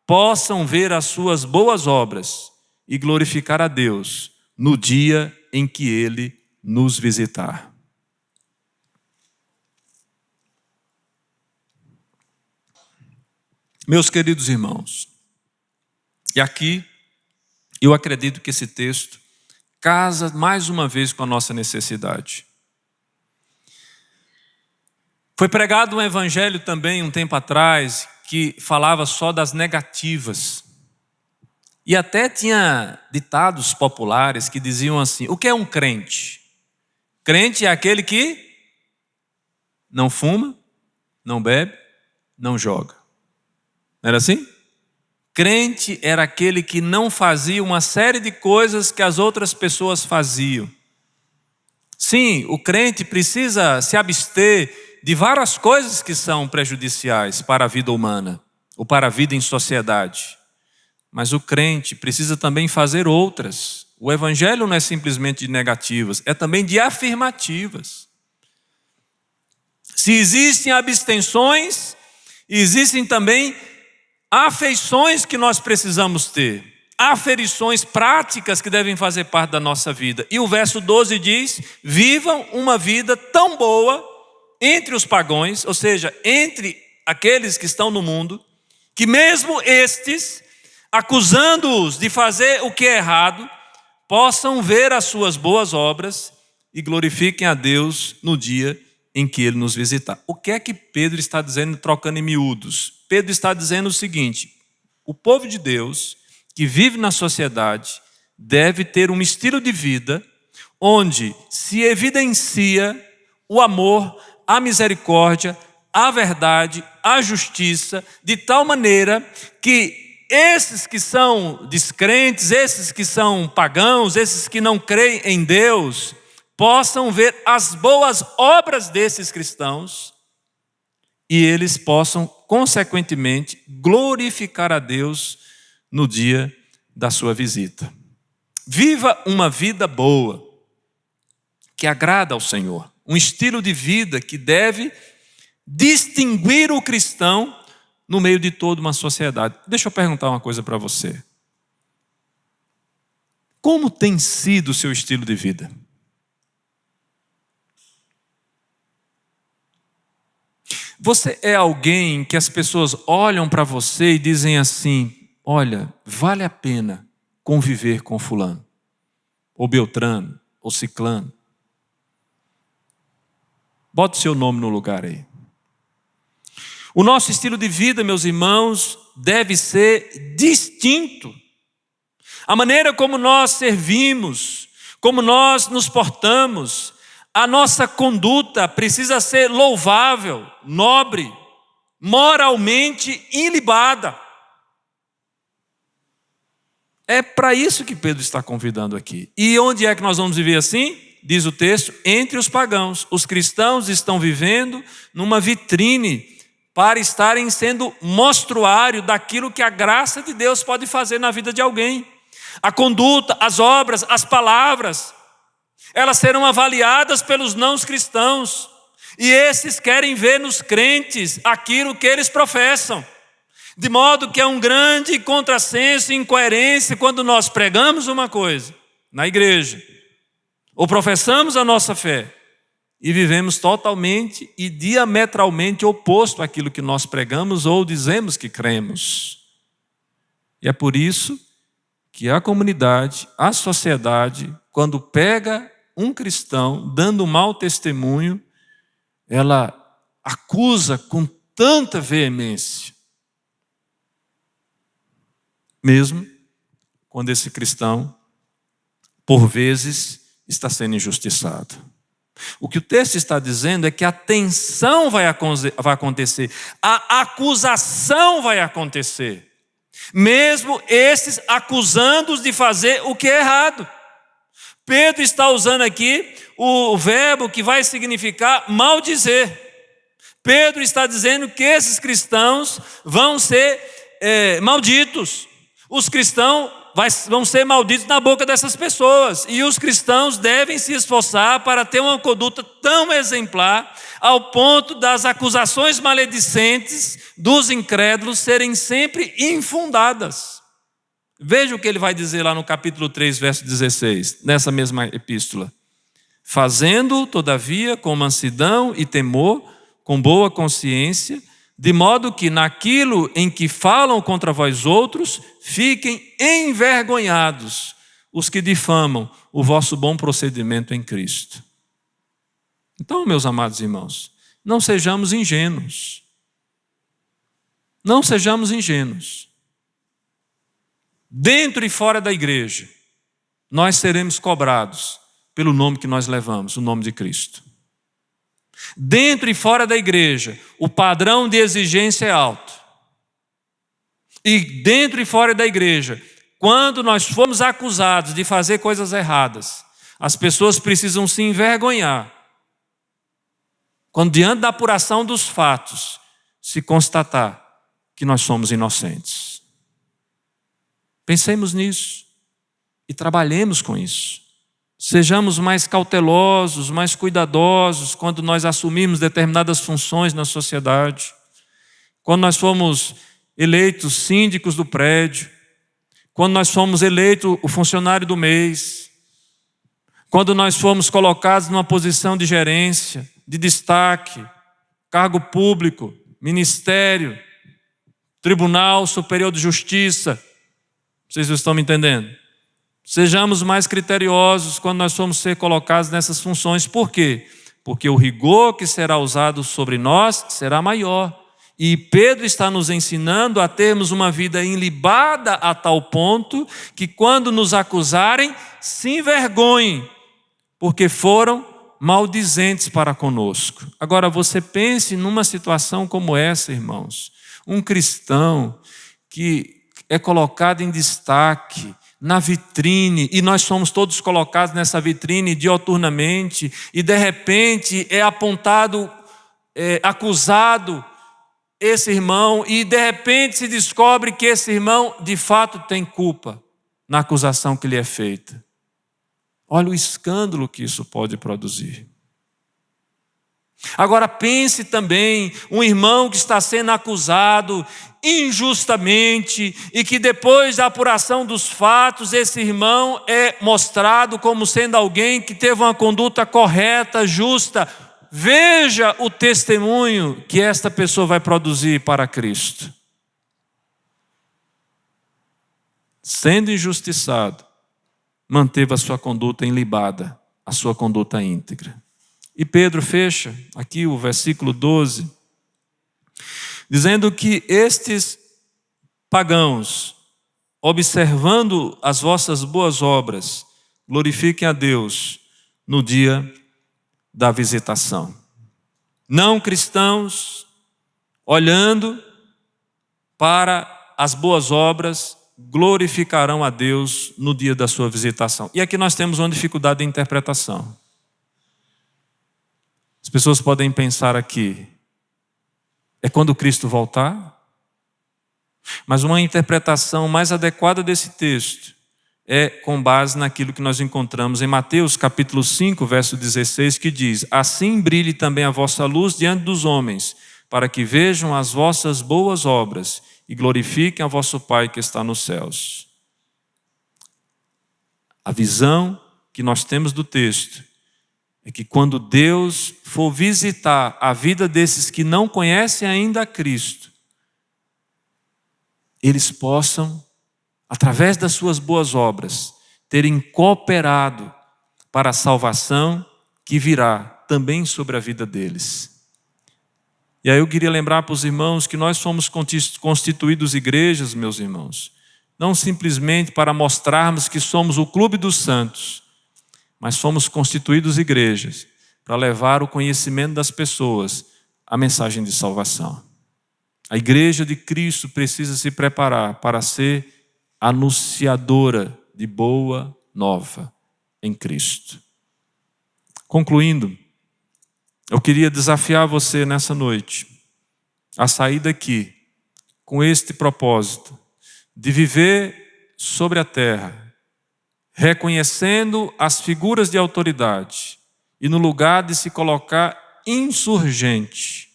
possam ver as suas boas obras e glorificar a Deus no dia em que Ele nos visitar. Meus queridos irmãos, e aqui eu acredito que esse texto casa mais uma vez com a nossa necessidade. Foi pregado um evangelho também um tempo atrás que falava só das negativas. E até tinha ditados populares que diziam assim, o que é um crente? Crente é aquele que não fuma, não bebe, não joga. Não era assim? Crente era aquele que não fazia uma série de coisas que as outras pessoas faziam. Sim, o crente precisa se abster de várias coisas que são prejudiciais para a vida humana ou para a vida em sociedade. Mas o crente precisa também fazer outras. O evangelho não é simplesmente de negativas, é também de afirmativas. Se existem abstenções, existem também afeições que nós precisamos ter. Aferições práticas que devem fazer parte da nossa vida. E o verso 12 diz: vivam uma vida tão boa entre os pagãos, ou seja, entre aqueles que estão no mundo, que mesmo estes, acusando-os de fazer o que é errado, possam ver as suas boas obras e glorifiquem a Deus no dia em que Ele nos visitar. O que é que Pedro está dizendo, trocando em miúdos? Pedro está dizendo o seguinte: o povo de Deus que vive na sociedade deve ter um estilo de vida onde se evidencia o amor, a misericórdia, a verdade, a justiça, de tal maneira que esses que são descrentes, esses que são pagãos, esses que não creem em Deus, possam ver as boas obras desses cristãos e eles possam, consequentemente, glorificar a Deus no dia da sua visita. Viva uma vida boa, que agrada ao Senhor. Um estilo de vida que deve distinguir o cristão no meio de toda uma sociedade. Deixa eu perguntar uma coisa para você. Como tem sido o seu estilo de vida? Você é alguém que as pessoas olham para você e dizem assim: olha, vale a pena conviver com fulano, ou Beltrano, ou Ciclano. Bota o seu nome no lugar aí. O nosso estilo de vida, meus irmãos, deve ser distinto. A maneira como nós servimos, como nós nos portamos, a nossa conduta precisa ser louvável, nobre, moralmente ilibada. É para isso que Pedro está convidando aqui. E onde é que nós vamos viver assim? Diz o texto, entre os pagãos. Os cristãos estão vivendo numa vitrine para estarem sendo mostruário daquilo que a graça de Deus pode fazer na vida de alguém. A conduta, as obras, as palavras, elas serão avaliadas pelos não cristãos. E esses querem ver nos crentes aquilo que eles professam. De modo que é um grande contrassenso e incoerência quando nós pregamos uma coisa na igreja, ou professamos a nossa fé, e vivemos totalmente e diametralmente oposto àquilo que nós pregamos ou dizemos que cremos. E é por isso que a comunidade, a sociedade, quando pega um cristão dando mau testemunho, ela acusa com tanta veemência, mesmo quando esse cristão, por vezes, está sendo injustiçado. O que o texto está dizendo é que a tensão vai acontecer, a acusação vai acontecer, mesmo esses acusando-os de fazer o que é errado. Pedro está usando aqui o verbo que vai significar maldizer. Pedro está dizendo que esses cristãos vão ser malditos. Os cristãos vão ser malditos na boca dessas pessoas. E os cristãos devem se esforçar para ter uma conduta tão exemplar ao ponto das acusações maledicentes dos incrédulos serem sempre infundadas. Veja o que ele vai dizer lá no capítulo 3, verso 16, nessa mesma epístola. Fazendo, todavia, com mansidão e temor, com boa consciência, de modo que naquilo em que falam contra vós outros, fiquem envergonhados os que difamam o vosso bom procedimento em Cristo. Então, meus amados irmãos, não sejamos ingênuos. Não sejamos ingênuos. Dentro e fora da igreja, nós seremos cobrados pelo nome que nós levamos, o nome de Cristo. Dentro e fora da igreja, o padrão de exigência é alto. E dentro e fora da igreja, quando nós formos acusados de fazer coisas erradas, as pessoas precisam se envergonhar quando diante da apuração dos fatos se constatar que nós somos inocentes. Pensemos nisso e trabalhemos com isso. Sejamos mais cautelosos, mais cuidadosos quando nós assumirmos determinadas funções na sociedade. Quando nós fomos eleitos síndicos do prédio, quando nós fomos eleitos o funcionário do mês, quando nós fomos colocados numa posição de gerência, de destaque, cargo público, ministério, Tribunal Superior de Justiça. Vocês estão me entendendo? Sejamos mais criteriosos quando nós formos ser colocados nessas funções. Por quê? Porque o rigor que será usado sobre nós será maior. E Pedro está nos ensinando a termos uma vida ilibada a tal ponto que quando nos acusarem, se envergonhem, porque foram maldizentes para conosco. Agora você pense numa situação como essa, irmãos. Um cristão que é colocado em destaque, na vitrine, e nós somos todos colocados nessa vitrine dioturnamente, e de repente é apontado, acusado esse irmão, e de repente se descobre que esse irmão de fato tem culpa na acusação que lhe é feita. Olha o escândalo que isso pode produzir. Agora pense também, um irmão que está sendo acusado injustamente e que depois da apuração dos fatos, esse irmão é mostrado como sendo alguém que teve uma conduta correta, justa. Veja o testemunho que esta pessoa vai produzir para Cristo. Sendo injustiçado, manteve a sua conduta ilibada, a sua conduta íntegra. E Pedro fecha aqui o versículo 12, dizendo que estes pagãos, observando as vossas boas obras, glorifiquem a Deus no dia da visitação. Não cristãos, olhando para as boas obras, glorificarão a Deus no dia da sua visitação. E aqui nós temos uma dificuldade de interpretação. As pessoas podem pensar aqui, é quando Cristo voltar? Mas uma interpretação mais adequada desse texto é com base naquilo que nós encontramos em Mateus capítulo 5, verso 16, que diz: assim brilhe também a vossa luz diante dos homens, para que vejam as vossas boas obras e glorifiquem a vosso Pai que está nos céus. A visão que nós temos do texto é que quando Deus for visitar a vida desses que não conhecem ainda a Cristo, eles possam, através das suas boas obras, terem cooperado para a salvação que virá também sobre a vida deles. E aí eu queria lembrar para os irmãos que nós somos constituídos igrejas, meus irmãos, não simplesmente para mostrarmos que somos o clube dos santos, mas somos constituídos igrejas para levar o conhecimento das pessoas à mensagem de salvação. A igreja de Cristo precisa se preparar para ser anunciadora de boa nova em Cristo. Concluindo, eu queria desafiar você nessa noite a sair daqui com este propósito de viver sobre a terra, reconhecendo as figuras de autoridade e no lugar de se colocar insurgente,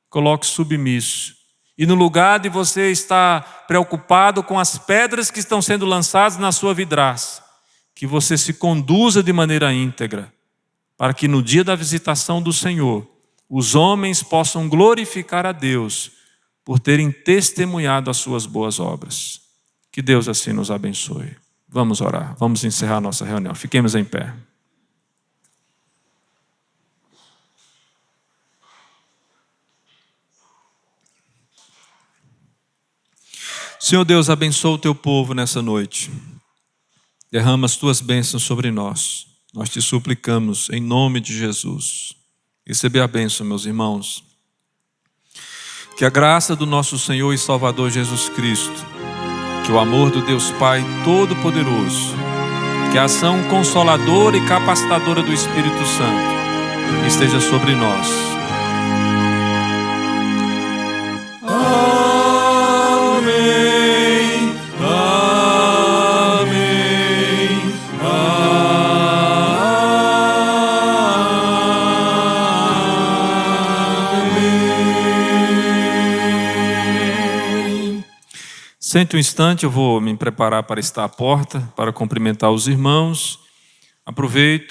coloque submisso. E no lugar de você estar preocupado com as pedras que estão sendo lançadas na sua vidraça, que você se conduza de maneira íntegra, para que no dia da visitação do Senhor, os homens possam glorificar a Deus por terem testemunhado as suas boas obras. Que Deus assim nos abençoe. Vamos orar, vamos encerrar nossa reunião. Fiquemos em pé. Senhor Deus, abençoa o teu povo nessa noite. Derrama as tuas bênçãos sobre nós. Nós te suplicamos em nome de Jesus. Recebe a bênção, meus irmãos. Que a graça do nosso Senhor e Salvador Jesus Cristo, que o amor do Deus Pai Todo-Poderoso, que a ação consoladora e capacitadora do Espírito Santo esteja sobre nós, Sente um instante, eu vou me preparar para estar à porta, para cumprimentar os irmãos. Aproveito